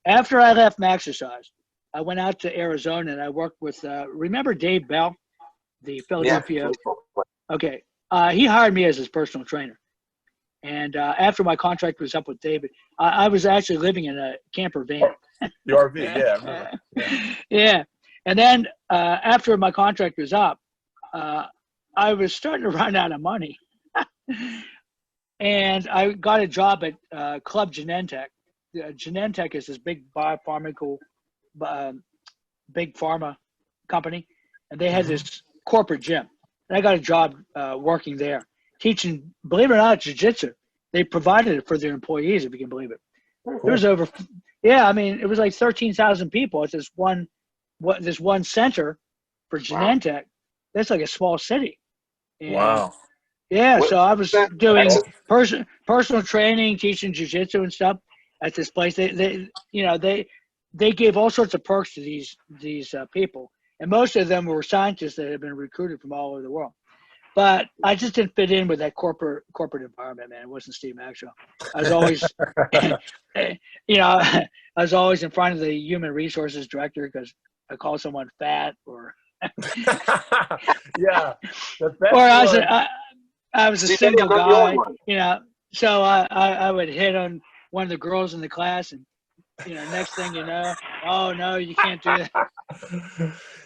After I left Maxwell, I went out to Arizona and I worked with, remember Dave Bell, the Philadelphia? Yeah. Okay. He hired me as his personal trainer. And after my contract was up with David, I was actually living in a camper van. The RV, yeah. I remember. Yeah. And then after my contract was up, I was starting to run out of money. And I got a job at Club Genentech. Genentech is this big biopharmaceutical, big pharma company. And they had this corporate gym. And I got a job working there, teaching, believe it or not, jiu-jitsu. They provided it for their employees, if you can believe it. There was over, I mean, it was like 13,000 people at this one center for Genentech. That's like a small city. And Wow. Yeah, so I was doing personal training, teaching jiu-jitsu and stuff at this place. They gave all sorts of perks to these people, and most of them were scientists that had been recruited from all over the world. But I just didn't fit in with that corporate environment, man. It wasn't Steve Maxwell. I was always, I was always in front of the human resources director because I called someone fat or. Yeah. Or I was a single guy, so I would hit on one of the girls in the class, and next thing you know, oh no, you can't do that.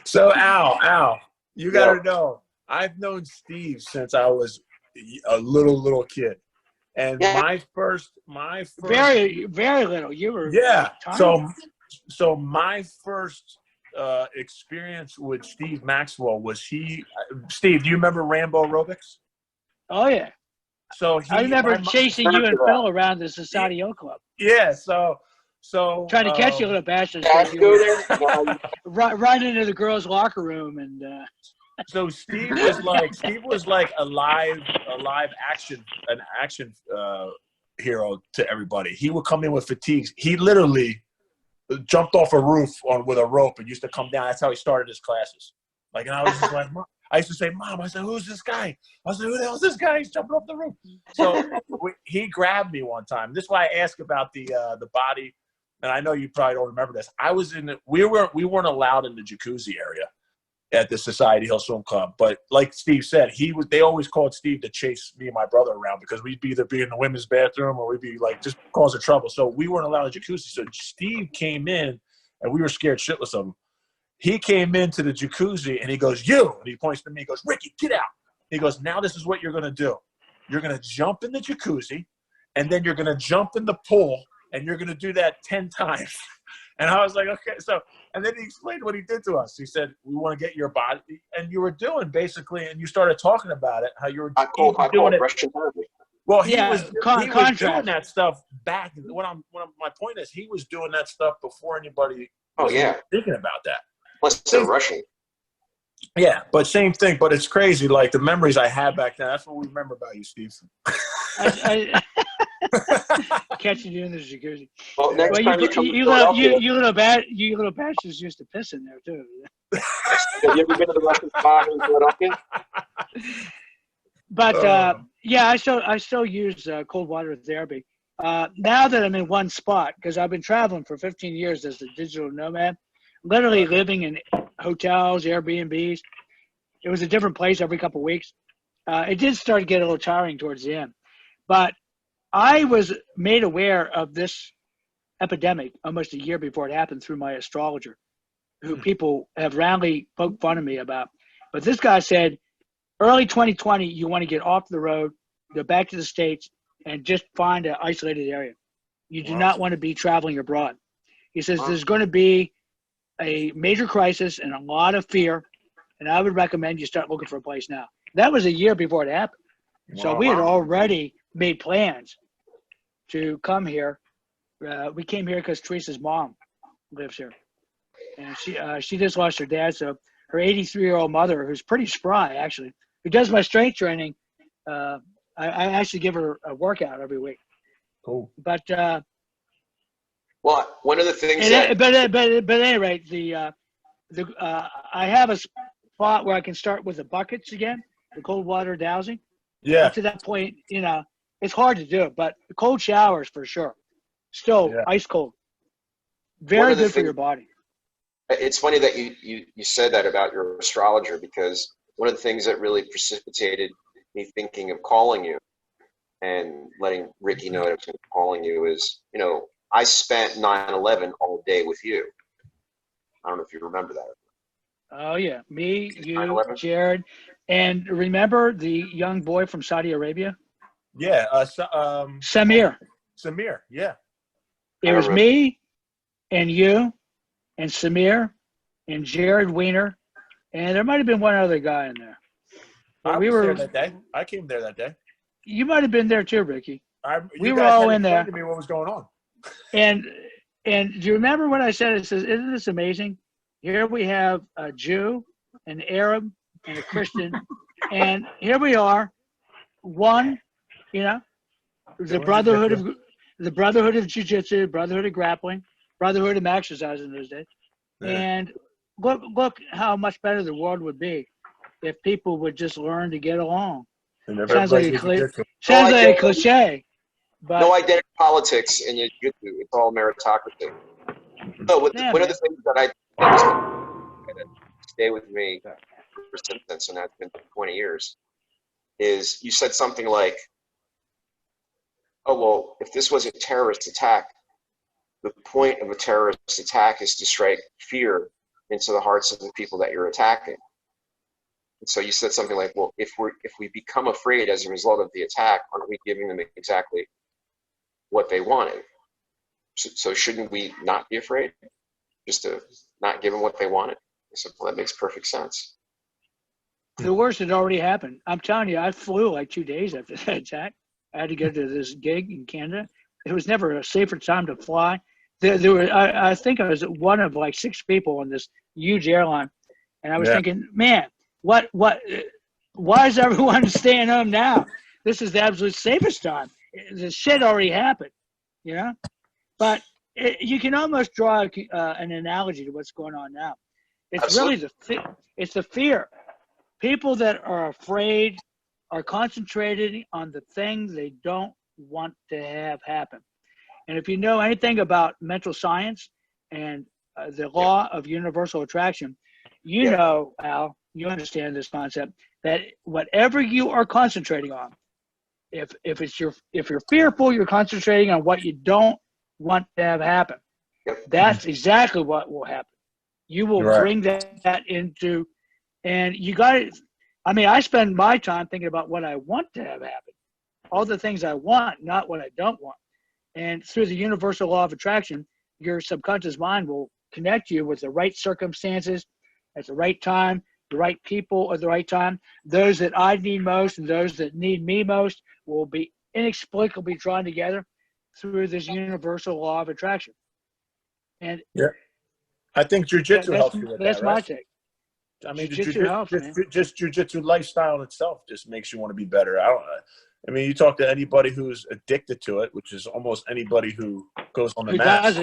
So Al, you gotta know, I've known Steve since I was a little kid, and my first very, very little. You were tiny. So my first experience with Steve Maxwell was Steve, do you remember Rambo aerobics? Oh yeah. So I remember chasing you and Phil around the Society O Club. Yeah, so trying to catch you, little bastards. Right into the girls' locker room, and so Steve was like a live action hero to everybody. He would come in with fatigues. He literally jumped off a roof with a rope and used to come down. That's how he started his classes. Like, and I was just like, I used to say, Mom, I said, who's this guy? I said, who the hell is this guy? He's jumping off the roof. So he grabbed me one time. This is why I ask about the body. And I know you probably don't remember this. We weren't allowed in the jacuzzi area at the Society Hill Swim Club. But like Steve said, they always called Steve to chase me and my brother around because we'd either be in the women's bathroom or we'd be like just causing trouble. So we weren't allowed in the jacuzzi. So Steve came in and we were scared shitless of him. He came into the jacuzzi and he goes, you, and he points to me, he goes, Ricky, get out. He goes, now this is what you're going to do. You're going to jump in the jacuzzi and then you're going to jump in the pool and you're going to do that 10 times. And I was like, okay. So, and then he explained what he did to us. He said, we want to get your body. And you were doing basically, and you started talking about it, how you were doing it. Russian therapy. Well, he was doing that stuff back. My point is, he was doing that stuff before anybody was thinking about that. Plus, they're Russian. Yeah, but same thing. But it's crazy. Like the memories I had back then. That's what we remember about you, Steve. Catching you in the jacuzzi. Well, next Well, time you come to Philadelphia, you little bastards used to piss in there too. have you ever been to the Russian spa in Philadelphia? But yeah, I still use cold water therapy. Now that I'm in one spot, because I've been traveling for 15 years as a digital nomad, literally living in hotels, Airbnbs. It was a different place every couple of weeks. It did start to get a little tiring towards the end. But I was made aware of this epidemic almost a year before it happened through my astrologer, who people have roundly poked fun of me about. But this guy said, early 2020, you want to get off the road, go back to the States, and just find an isolated area. You do not want to be traveling abroad. He says there's going to be a major crisis and a lot of fear, and I would recommend you start looking for a place now. That was a year before it happened. So we had already made plans to come here. We came here because Teresa's mom lives here. And she just lost her dad, so her 83-year-old mother, who's pretty spry, actually, who does my strength training, I actually give her a workout every week. Cool. But well, one of the things but at any rate, I have a spot where I can start with the buckets again, the cold water dowsing. Yeah. Up to that point, it's hard to do, but the cold showers for sure. Still ice cold. Very good for your body. It's funny that you said that about your astrologer, because one of the things that really precipitated me thinking of calling you and letting Ricky know that I was calling you is, I spent 9/11 all day with you. I don't know if you remember that. Oh yeah, me, you, 9/11? Jared, and remember the young boy from Saudi Arabia? Yeah, Samir. Samir, yeah. It was me, and you, and Samir, and Jared Weiner, and there might have been one other guy in there. But I was there that day. I came there that day. You might have been there too, Ricky. We were all in there. To me what was going on. And do you remember what I said? It says, "Isn't this amazing? Here we have a Jew, an Arab, and a Christian, and here we are, one, the brotherhood of Jiu-Jitsu, brotherhood of grappling, brotherhood of exercise in those days, and look how much better the world would be if people would just learn to get along." Sounds like a cliche. But no identity politics in Jiu-Jitsu. It's all meritocracy. No, one of the things that stay with me since, and that's been 20 years, is you said something like, oh, well, if this was a terrorist attack, the point of a terrorist attack is to strike fear into the hearts of the people that you're attacking. And so you said something like, well, if we become afraid as a result of the attack, aren't we giving them exactly what they wanted? So shouldn't we not be afraid? Just to not give them what they wanted? I said, well, that makes perfect sense. The worst had already happened. I'm telling you, I flew like 2 days after that attack. I had to go to this gig in Canada. It was never a safer time to fly. There were, I think I was one of like 6 people on this huge airline. And I was thinking, man, why is everyone staying home now? This is the absolute safest time. The shit already happened, But you can almost draw an analogy to what's going on now. It's really the fear. People that are afraid are concentrated on the things they don't want to have happen. And if you know anything about mental science and the law of universal attraction, know, Al, you understand this concept, that whatever you are concentrating on, if you're fearful, you're concentrating on what you don't want to have happen. That's exactly what will happen. You will bring that into, and you got it. I mean, I spend my time thinking about what I want to have happen, all the things I want, not what I don't want. And through the universal law of attraction, your subconscious mind will connect you with the right circumstances at the right time, the right people at the right time. Those that I need most and those that need me most will be inexplicably drawn together through this universal law of attraction. And I think Jiu-Jitsu helps you with that. That's my take. I mean, Jiu-Jitsu lifestyle itself just makes you want to be better. I mean, you talk to anybody who's addicted to it, which is almost anybody who goes on the mat.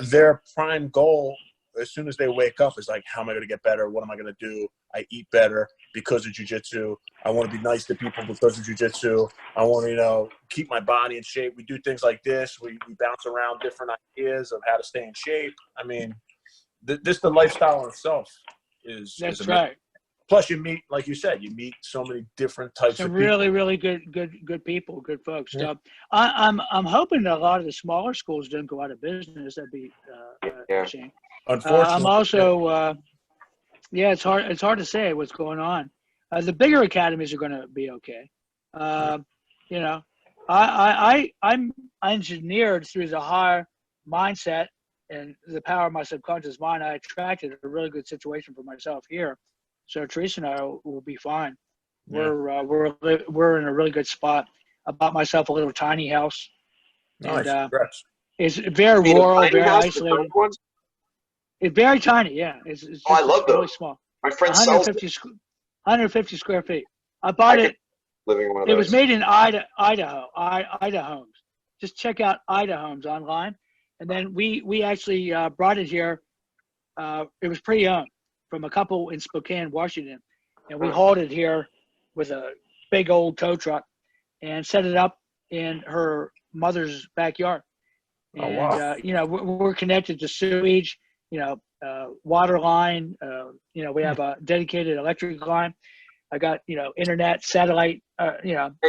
Their prime goal as soon as they wake up is like, how am I going to get better? What am I going to do? I eat better because of jiu-jitsu. I want to be nice to people because of jiu-jitsu. I want to, keep my body in shape. We do things like this. We bounce around different ideas of how to stay in shape. I mean, the lifestyle in itself is That's right. Plus, you meet, like you said, so many different types of people. Really, really good people, good folks. Yeah. So I'm hoping that a lot of the smaller schools don't go out of business. That'd be a shame. Unfortunately, I'm also, it's hard to say what's going on. The bigger academies are going to be okay. I'm engineered through the higher mindset and the power of my subconscious mind. I attracted a really good situation for myself here. So Teresa and I will be fine. Yeah. We're in a really good spot. I bought myself a little tiny house. Nice. And, it's very rural, very isolated. It's very tiny, yeah. It's I love really those. Small. My friend sells 150 square feet. I bought it. Living in one of it those. was made in Idaho. Homes. Just check out Idaho Homes online, and then we actually brought it here. It was pre-owned from a couple in Spokane, Washington, and we hauled it here with a big old tow truck and set it up in her mother's backyard. And, wow. We're connected to sewage, water line. We have a dedicated electric line. I got, internet, satellite,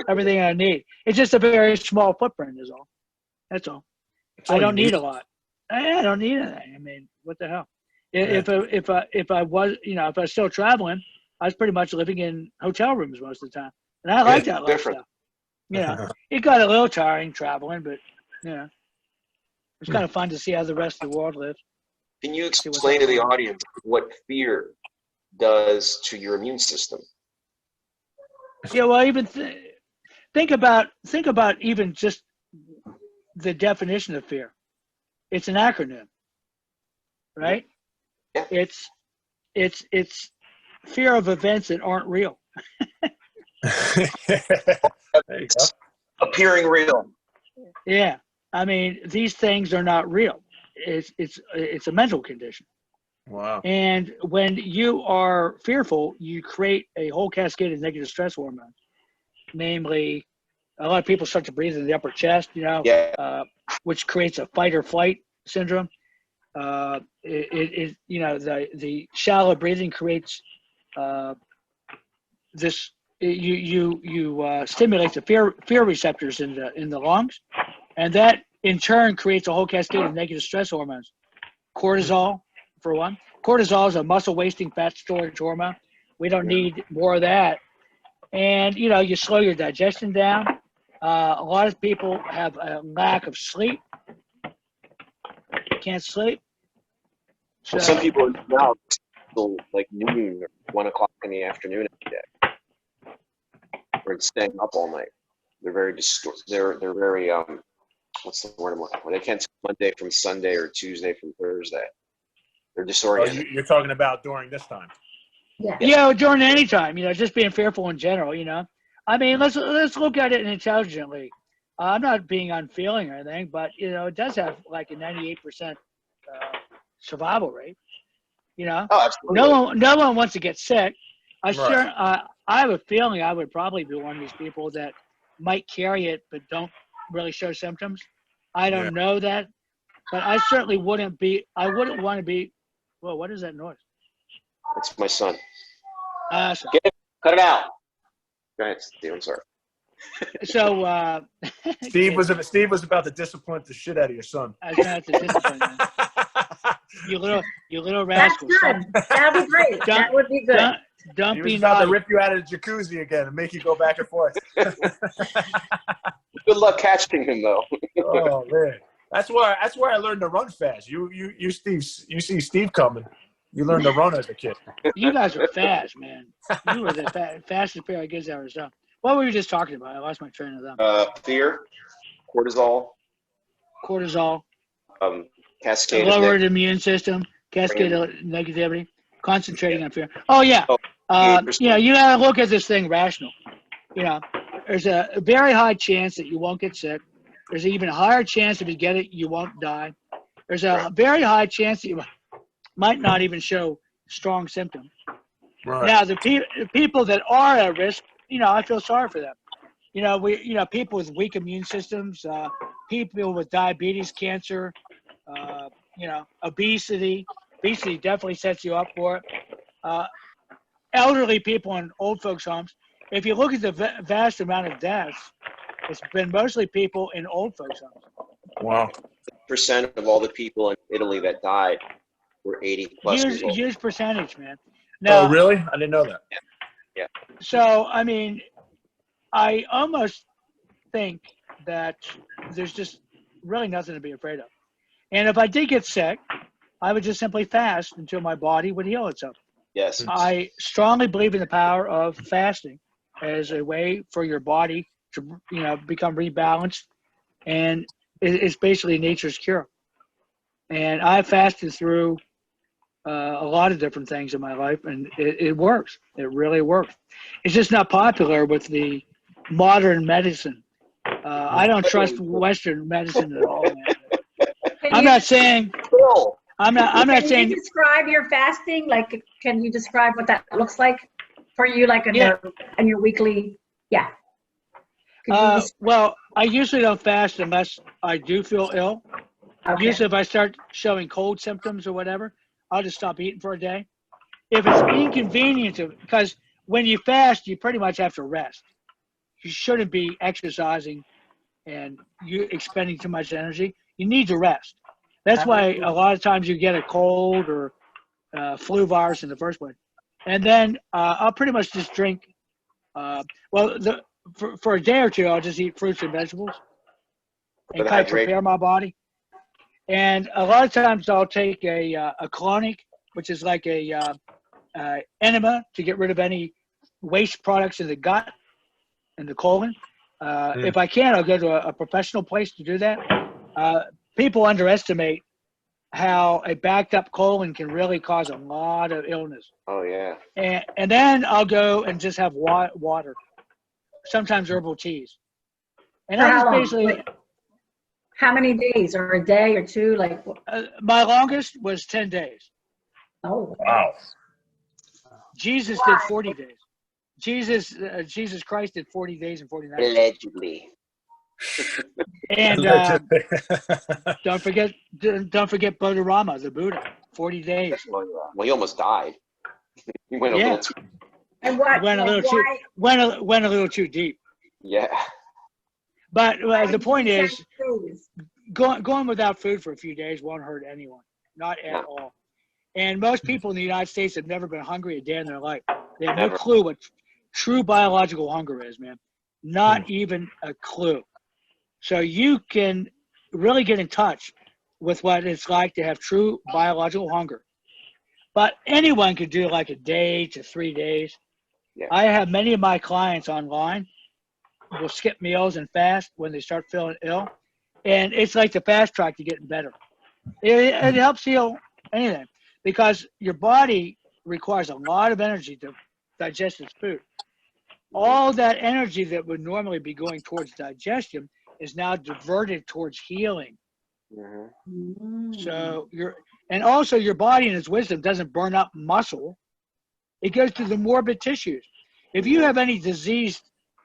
everything I need. It's just a very small footprint is all. That's all. I don't need a lot. I don't need anything. I mean, what the hell? Yeah. If I was, if I was still traveling, I was pretty much living in hotel rooms most of the time. And I like that lifestyle. It got a little tiring traveling, but, it's kind of fun to see how the rest of the world lives. Can you explain to the audience what fear does to your immune system? Yeah, well, even think about even just the definition of fear. It's an acronym, right? Yeah. It's fear of events that aren't real. There you go. Appearing real. Yeah. I mean, these things are not real. It's a mental condition. Wow. And when you are fearful, you create a whole cascade of negative stress hormones. Namely, a lot of people start to breathe in the upper chest, which creates a fight or flight syndrome. The shallow breathing creates this. You stimulate the fear receptors in the lungs, and that in turn creates a whole cascade of negative stress hormones. Cortisol, for one. Cortisol is a muscle wasting fat storage hormone. We don't need more of that. And you slow your digestion down. A lot of people have a lack of sleep. Can't sleep. So, some people are now till like noon or 1 o'clock in the afternoon every day. Or staying up all night. They're very They're very what's the word I'm looking for? They can't tell Monday from Sunday or Tuesday from Thursday. They're disoriented. You're talking about during this time. Yeah, during any time. Just being fearful in general. I mean, let's look at it intelligently. I'm not being unfeeling or anything, but it does have like a 98% survival rate. Oh, absolutely. No one wants to get sick. I have a feeling I would probably be one of these people that might carry it but don't really show symptoms. I don't know that, but I certainly wouldn't be. I wouldn't want to be. Well, what is that noise? It's my son. So, cut it out. Go ahead, Steve. I'm sorry. So Steve was about to discipline the shit out of your son. I was going to have to discipline him. You little rascal. That's good. That'd be great. That would be good. Don't he be was about naughty. to rip you out of the jacuzzi again and make you go back and forth. Good luck catching him, though. Oh man, that's where I learned to run fast. You see Steve coming. You learn to run as a kid. You guys are fast, man. You were the fastest pair of kids I ever saw. What were we just talking about? I lost my train of thought. Fear, cortisol, cascade. Lowered immune system, cascade of negativity, concentrating on fear. Oh yeah. You gotta look at this thing rational. you know, there's a very high chance that you won't get sick. There's an even higher chance if you get it, you won't die. There's a very high chance that you might not even show strong symptoms. Right. Now, the people that are at risk, you know, I feel sorry for them. You know, people with weak immune systems, people with diabetes, cancer, you know, obesity. Obesity definitely sets you up for it. Elderly people in old folks' homes. If you look at the vast amount of deaths, it's been mostly people in old folks' homes. Wow. Percent of all the people in Italy that died were 80 plus years old. Huge percentage, man. Now, oh, really? I didn't know that. Yeah. So, I mean, I almost think that there's just really nothing to be afraid of. And if I did get sick, I would just simply fast until my body would heal itself. Yes. I strongly believe in the power of fasting as a way for your body to, you know, become rebalanced, and it's basically nature's cure. And I fasted through a lot of different things in my life, and it works. It really works. It's just not popular with the modern medicine. I don't trust Western medicine at all, man. I'm not saying. I'm not saying. Can you describe your fasting? Like, can you describe what that looks like for you, like in your weekly? Yeah. Well, I usually don't fast unless I do feel ill. Okay. Usually, if I start showing cold symptoms or whatever, I'll just stop eating for a day. If it's inconvenient because when you fast, you pretty much have to rest. You shouldn't be exercising and you expending too much energy. You need to rest. That's why a lot of times you get a cold or flu virus in the first place. And then I'll pretty much just drink. For a day or two, I'll just eat fruits and vegetables and kind of prepare my body. And a lot of times I'll take a colonic, which is like a enema to get rid of any waste products in the gut and the colon. If I can, I'll go to a professional place to do that. People underestimate how a backed up colon can really cause a lot of illness. Oh, yeah. And then I'll go and just have water, sometimes herbal teas. And I just basically... How many days, or a day or two? Like my longest was 10 days. Oh, wow. Jesus did 40 days. Jesus Christ did 40 days and 40 nights. Allegedly. And don't forget Bodhirama, the Buddha, 40 days. Well, he almost died. He went a little too. And what? Went a little too deep. Yeah. But the point is, going without food for a few days won't hurt anyone, not at all. And most people in the United States have never been hungry a day in their life. They have no clue what true biological hunger is, man. Not even a clue. So you can really get in touch with what it's like to have true biological hunger. But anyone could do like a day to 3 days. Yeah. I have many of my clients online will skip meals and fast when they start feeling ill. And it's like the fast track to getting better. It helps heal anything because your body requires a lot of energy to digest its food. All that energy that would normally be going towards digestion is now diverted towards healing. So also your body in its wisdom doesn't burn up muscle. It goes to the morbid tissues. If you have any diseased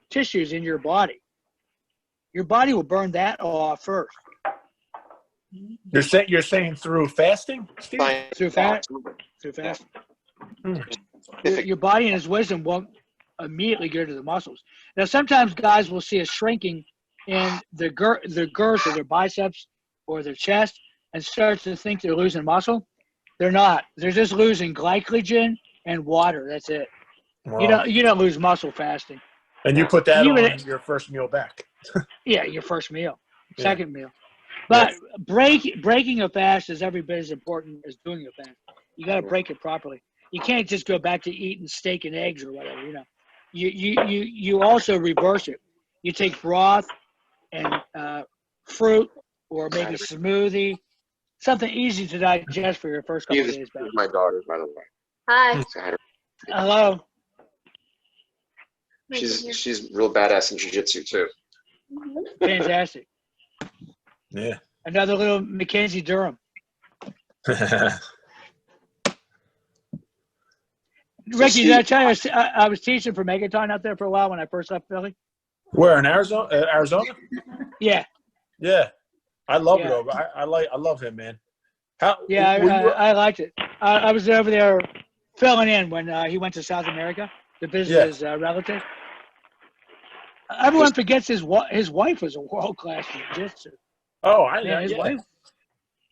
tissues in your body will burn that off first. You're saying through fasting, Steve? Through fasting. Your body in its wisdom won't immediately go to the muscles. Now, sometimes guys will see a shrinking in the girth of their biceps or their chest and start to think they're losing muscle. They're not. They're just losing glycogen and water. That's it. Wow. You don't lose muscle fasting. And you put that on your first meal back. Yeah, your first meal, second meal. But breaking a fast is every bit as important as doing a fast. You got to break it properly. You can't just go back to eating steak and eggs or whatever. You know, you also reverse it. You take broth and fruit or maybe smoothie, something easy to digest for your first couple of days back. My daughters, by the way. Hi. Hello. She's real badass in jiu-jitsu too. Fantastic. Yeah. Another little Mackenzie Durham. Ricky, did I tell you I was teaching for Megaton out there for a while when I first left Philly? Where, in Arizona? Arizona? Yeah. Yeah. I love it over. I love him, man. I liked it. I was over there filling in when he went to South America to visit his relative. Everyone forgets his wife was a world-class jiu-jitsu. Oh, I know. Man, his wife.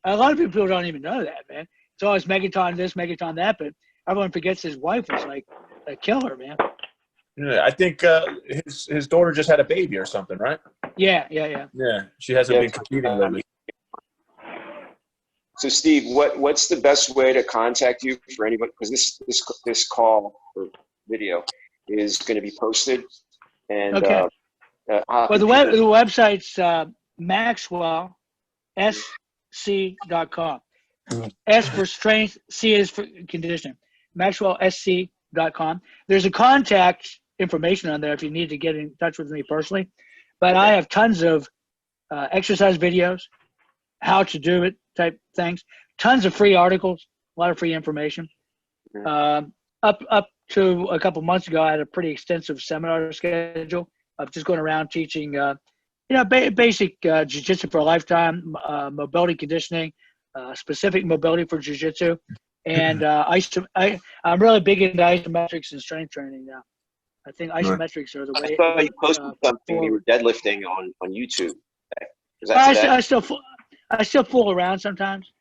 A lot of people don't even know that, man. It's always Megaton this, Megaton that, but everyone forgets his wife was like a killer, man. Yeah, I think his daughter just had a baby or something, right? Yeah. Yeah, she hasn't been competing lately. So, Steve, what's the best way to contact you for anybody? Because this call or video is going to be posted. And okay. Well, the website's Maxwell SC.com. S for strength, C is for conditioning. MaxwellSC.com. There's a contact information on there if you need to get in touch with me personally. But I have tons of exercise videos, how to do it type things, tons of free articles, a lot of free information. Up to a couple months ago, I had a pretty extensive seminar schedule of just going around teaching, basic jiu-jitsu for a lifetime, mobility conditioning, specific mobility for jiu-jitsu. And I'm really big into isometrics and strength training now. I think isometrics are the way. I thought you posted something you were deadlifting on YouTube. I still fool around sometimes,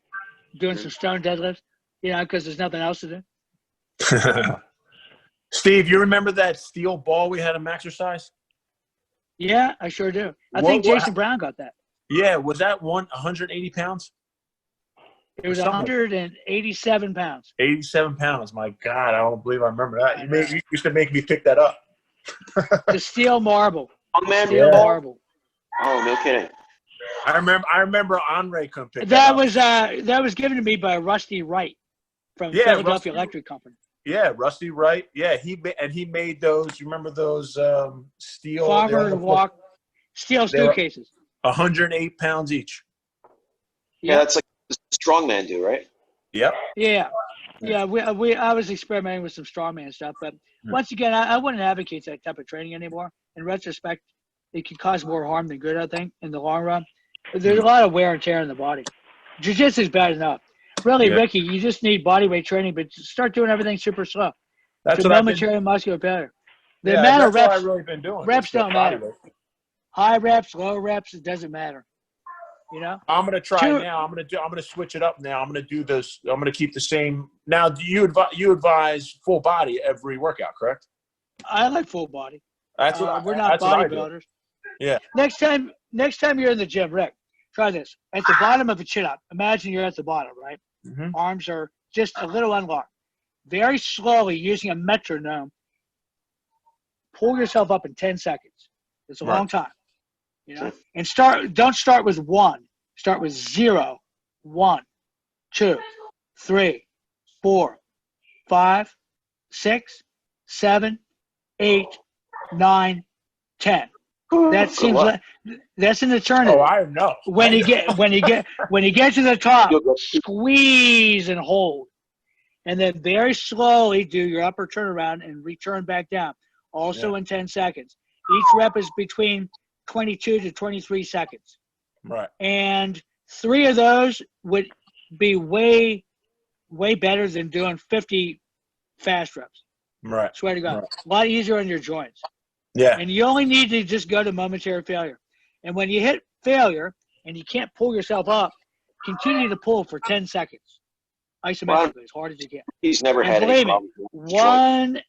doing some stone deadlifts, because there's nothing else to do. Steve, you remember that steel ball we had in Maxercise? Yeah, I sure do. I think Jason Brown got that. Yeah, was that 180 pounds? It was 187 pounds. 87 pounds. My God, I don't believe I remember that. You used to make me pick that up. The steel marble. Steel marble. Oh, no kidding. I remember Andre couldn't pick that up. That was given to me by Rusty Wright from Philadelphia Electric Company. Yeah, Rusty Wright. Yeah, he made those. You remember those steel farmer to walk steel cases. 108 pounds each. Yeah, that's like strongman do, right? Yep. Yeah. I was experimenting with some strongman stuff, but once again, I wouldn't advocate that type of training anymore. In retrospect, it can cause more harm than good, I think, in the long run. There's a lot of wear and tear in the body. Jiu-jitsu is bad enough. Really, Ricky, you just need body weight training, but start doing everything super slow. That's what momentary muscular failure. The amount of reps, what I've really been doing. Reps don't matter. High reps, low reps, it doesn't matter. I'm gonna try now. I'm gonna switch it up now. I'm gonna do this. I'm gonna keep the same. Now, do you advise full body every workout, correct? I like full body. That's what we're not bodybuilders. Yeah. Next time you're in the gym, Rick, try this. At the bottom of a chin-up, imagine you're at the bottom, right? Mm-hmm. Arms are just a little unlocked. Very slowly, using a metronome, pull yourself up in 10 seconds. It's a long time. And don't start with 1. Start with 0, 1, 2, 3, 4, 5, 6, 7, 8, 9, 10. That seems like that's an eternity. Oh, I know. When you get to the top, squeeze and hold, and then very slowly do your upper turnaround and return back down. Also in 10 seconds. Each rep is between 22 to 23 seconds. Right. And 3 of those would be way, way better than doing 50 fast reps. Right. Swear to God. Right. A lot easier on your joints. Yeah. And you only need to just go to momentary failure. And when you hit failure and you can't pull yourself up, continue to pull for 10 seconds. Isometrically, as hard as you can. He's never had any problem. One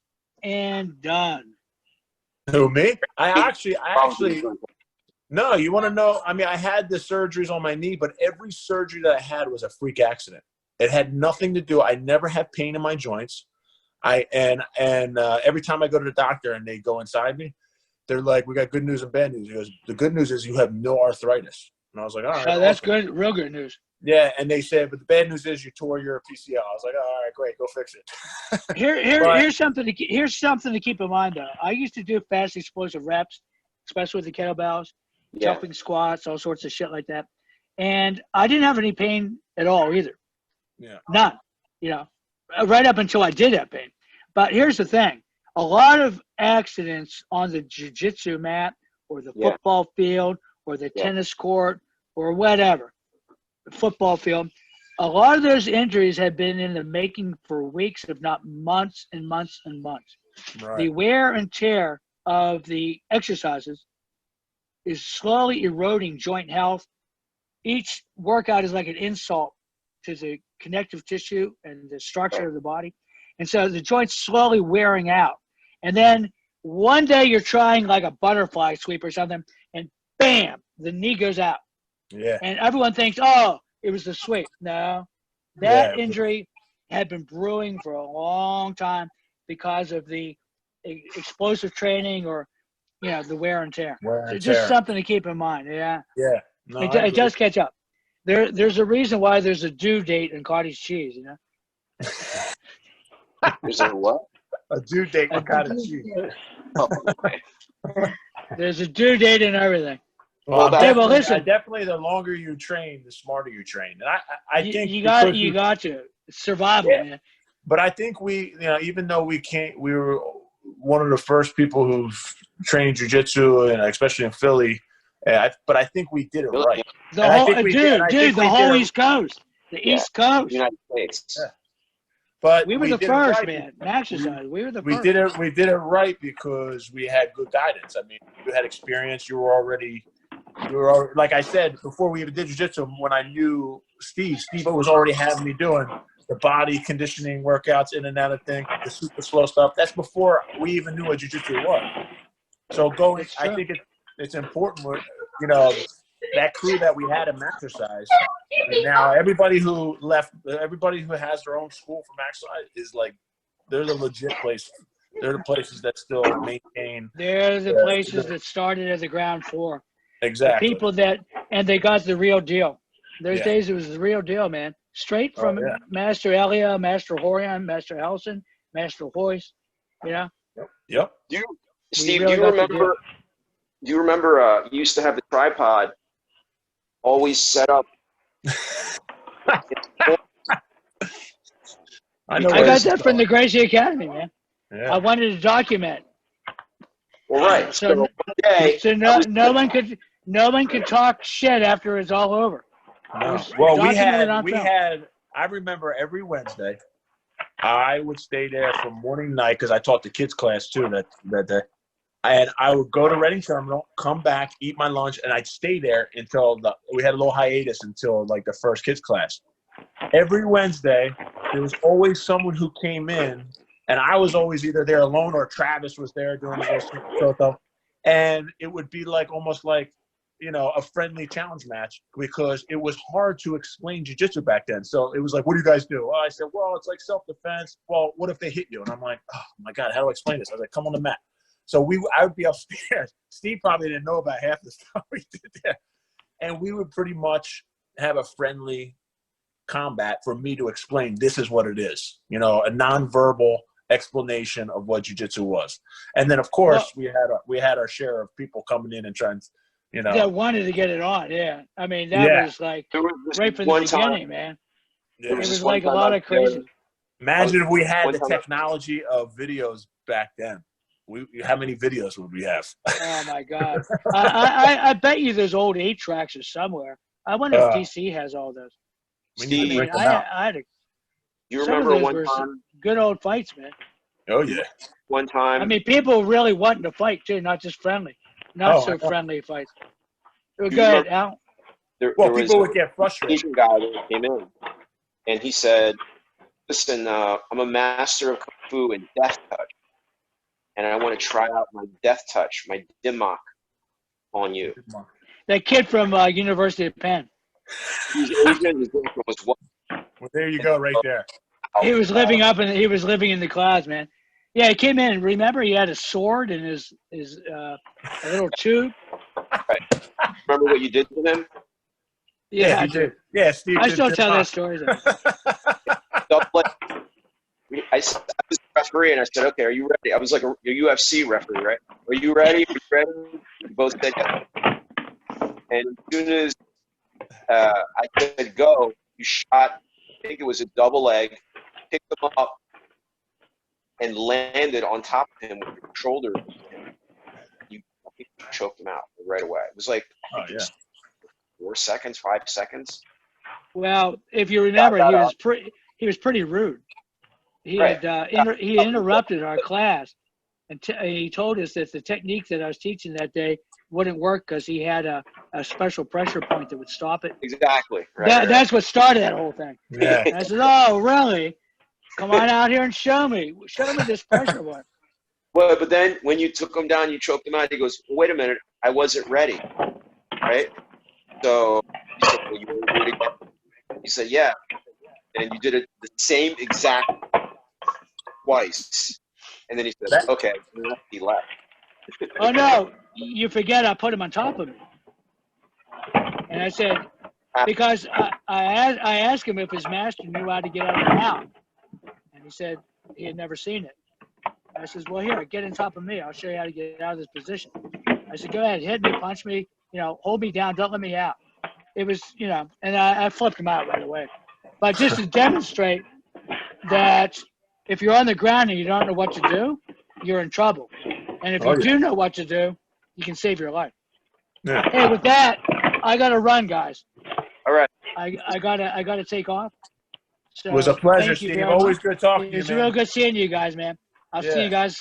and done. Who, me? I actually no, you want to know? I mean, I had the surgeries on my knee, but every surgery that I had was a freak accident. It had nothing to do. I never had pain in my joints. Every time I go to the doctor and they go inside me, they're like, "We got good news and bad news." He goes, "The good news is you have no arthritis." And I was like, "All right." That's good. Real good news. Yeah, and they said, but the bad news is you tore your PCL. I was like, oh, all right, great, go fix it. Here's something to keep in mind though. I used to do fast explosive reps, especially with the kettlebells, jumping squats, all sorts of shit like that, and I didn't have any pain at all either. Yeah, none. You know, right up until I did have pain. But here's the thing: a lot of accidents on the jiu-jitsu mat, or the football field, or the tennis court, or whatever. Football field, a lot of those injuries have been in the making for weeks, if not months and months and months. right. The wear and tear of the exercises is slowly eroding joint health. Each workout is like an insult to the connective tissue and the structure of the body. And so the joint's slowly wearing out. And then one day you're trying like a butterfly sweep or something, and bam, the knee goes out. Yeah. And everyone thinks, oh, it was the sweep. No, that injury had been brewing for a long time because of the explosive training, or, you know, the wear and tear. Just something to keep in mind. Yeah. Yeah. No, it does catch up. There's a reason why there's a due date in cottage cheese, you know? There's a what? A due date in cottage cheese. There's a due date in everything. Well, listen. Definitely, the longer you train, the smarter you train. And I think you got to survival, man. But I think even though we were one of the first people who've trained jiu-jitsu, and especially in Philly. But I think we did it right. The whole East Coast, East Coast, United States. Yeah. But we were the first, man. Maxwell, we were the first. We did it right because we had good guidance. I mean, you had experience. You were already, like I said before we even did jiu-jitsu. When I knew Steve was already having me doing the body conditioning workouts, in and out of thing, the super slow stuff. That's before we even knew what jiu-jitsu was. So I think it's important, that crew that we had at Magliarase. And now everybody who has their own school for Maxwell is like, they're the legit place. They're the places that still maintain. They're the places that started at the ground floor. Exactly. The people and they got the real deal. Those days it was the real deal, man. Straight from Master Elia, Master Horion, Master Helson, Master Hoyce, you know? Yep. Steve, do you remember you used to have the tripod always set up? I got that from the Gracie Academy, man. Yeah. I wanted to document. Well, right. So one day, no one could talk shit after it's all over. No. Well, we had. I remember every Wednesday, I would stay there from morning to night because I taught the kids class too that day. And I would go to Reading Terminal, come back, eat my lunch, and I'd stay there until we had a little hiatus until like the first kids class. Every Wednesday, there was always someone who came in, and I was always either there alone or Travis was there doing his little stuff. And it would be like almost like, a friendly challenge match, because it was hard to explain jiu-jitsu back then. So it was like, what do you guys do? Well, I said, well, it's like self-defense. Well, what if they hit you? And I'm like, oh my God, how do I explain this? I was like, come on the mat. So I would be upstairs. Steve probably didn't know about half the stuff we did there. And we would pretty much have a friendly combat for me to explain this is what it is. A nonverbal explanation of what jiu-jitsu was. And then, of course, we had our share of people coming in and trying, that wanted to get it on, yeah. I mean, that was like right from the beginning, man. Yeah. It was like a lot of crazy. Imagine if we had the technology of videos back then. How many videos would we have? Oh my God! I bet you there's old 8-tracks or somewhere. I wonder if DC has all those. Steve, you remember one time? Good old fights, man. Oh yeah. One time. I mean, people really wanting to fight too, not just friendly, friendly fights. Go ahead, Al. People would get frustrated. Asian guy that came in, and he said, "Listen, I'm a master of kung fu and death touch. And I want to try out my death touch, my dimmak on you." That kid from University of Penn. He's Asian. His girlfriend was white. Well, there you go, right there. He was living in the clouds, man. Yeah, he came in. Remember, he had a sword in his a little tube. Right. Remember what you did to him? Yeah, he did. Yeah, Steve. I still tell that story. I was a referee, and I said, "Okay, are you ready?" I was like a UFC referee, right? Are you ready? Are you ready? We both said yes. And as soon as I said go, you shot. I think it was a double leg, picked him up, and landed on top of him with your shoulder. You choked him out right away. It was like it was 4 seconds, 5 seconds. Well, if you remember, he was pretty rude. He had he interrupted our class, and he told us that the technique that I was teaching that day wouldn't work because he had a special pressure point that would stop it. Exactly. That's what started that whole thing. Yeah. And I said, "Oh, really? Come on out here and show me this pressure point." Well, but then when you took him down, you choked him out. He goes, "Wait a minute, I wasn't ready." Right? So he said, "Well, you want to do it again?" He said, "Yeah." And you did it the same exact twice. And then he said, "Okay." And he left. Oh no, you forget I put him on top of me. And I said, because I asked him if his master knew how to get out of the mount. And he said he had never seen it. I says, "Well, here, get on top of me. I'll show you how to get out of this position." I said, "Go ahead, hit me, punch me, hold me down, don't let me out." It was, and I flipped him out right away. But just to demonstrate that if you're on the ground and you don't know what to do, you're in trouble. And if you do know what to do, you can save your life. Yeah. Hey, with that, I gotta run, guys. All right. I gotta take off. So It was a pleasure, Steve. Always good talking to you, man. It's real good seeing you guys, man. I'll see you guys.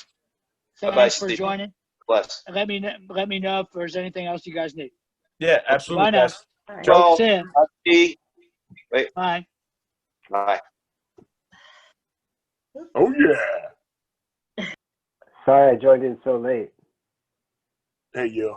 Thanks for joining. Bless. And let me know if there's anything else you guys need. Yeah, absolutely. Bye now. Joel, wait. Bye. Bye. Oh yeah. Sorry I joined in so late. Hey, you.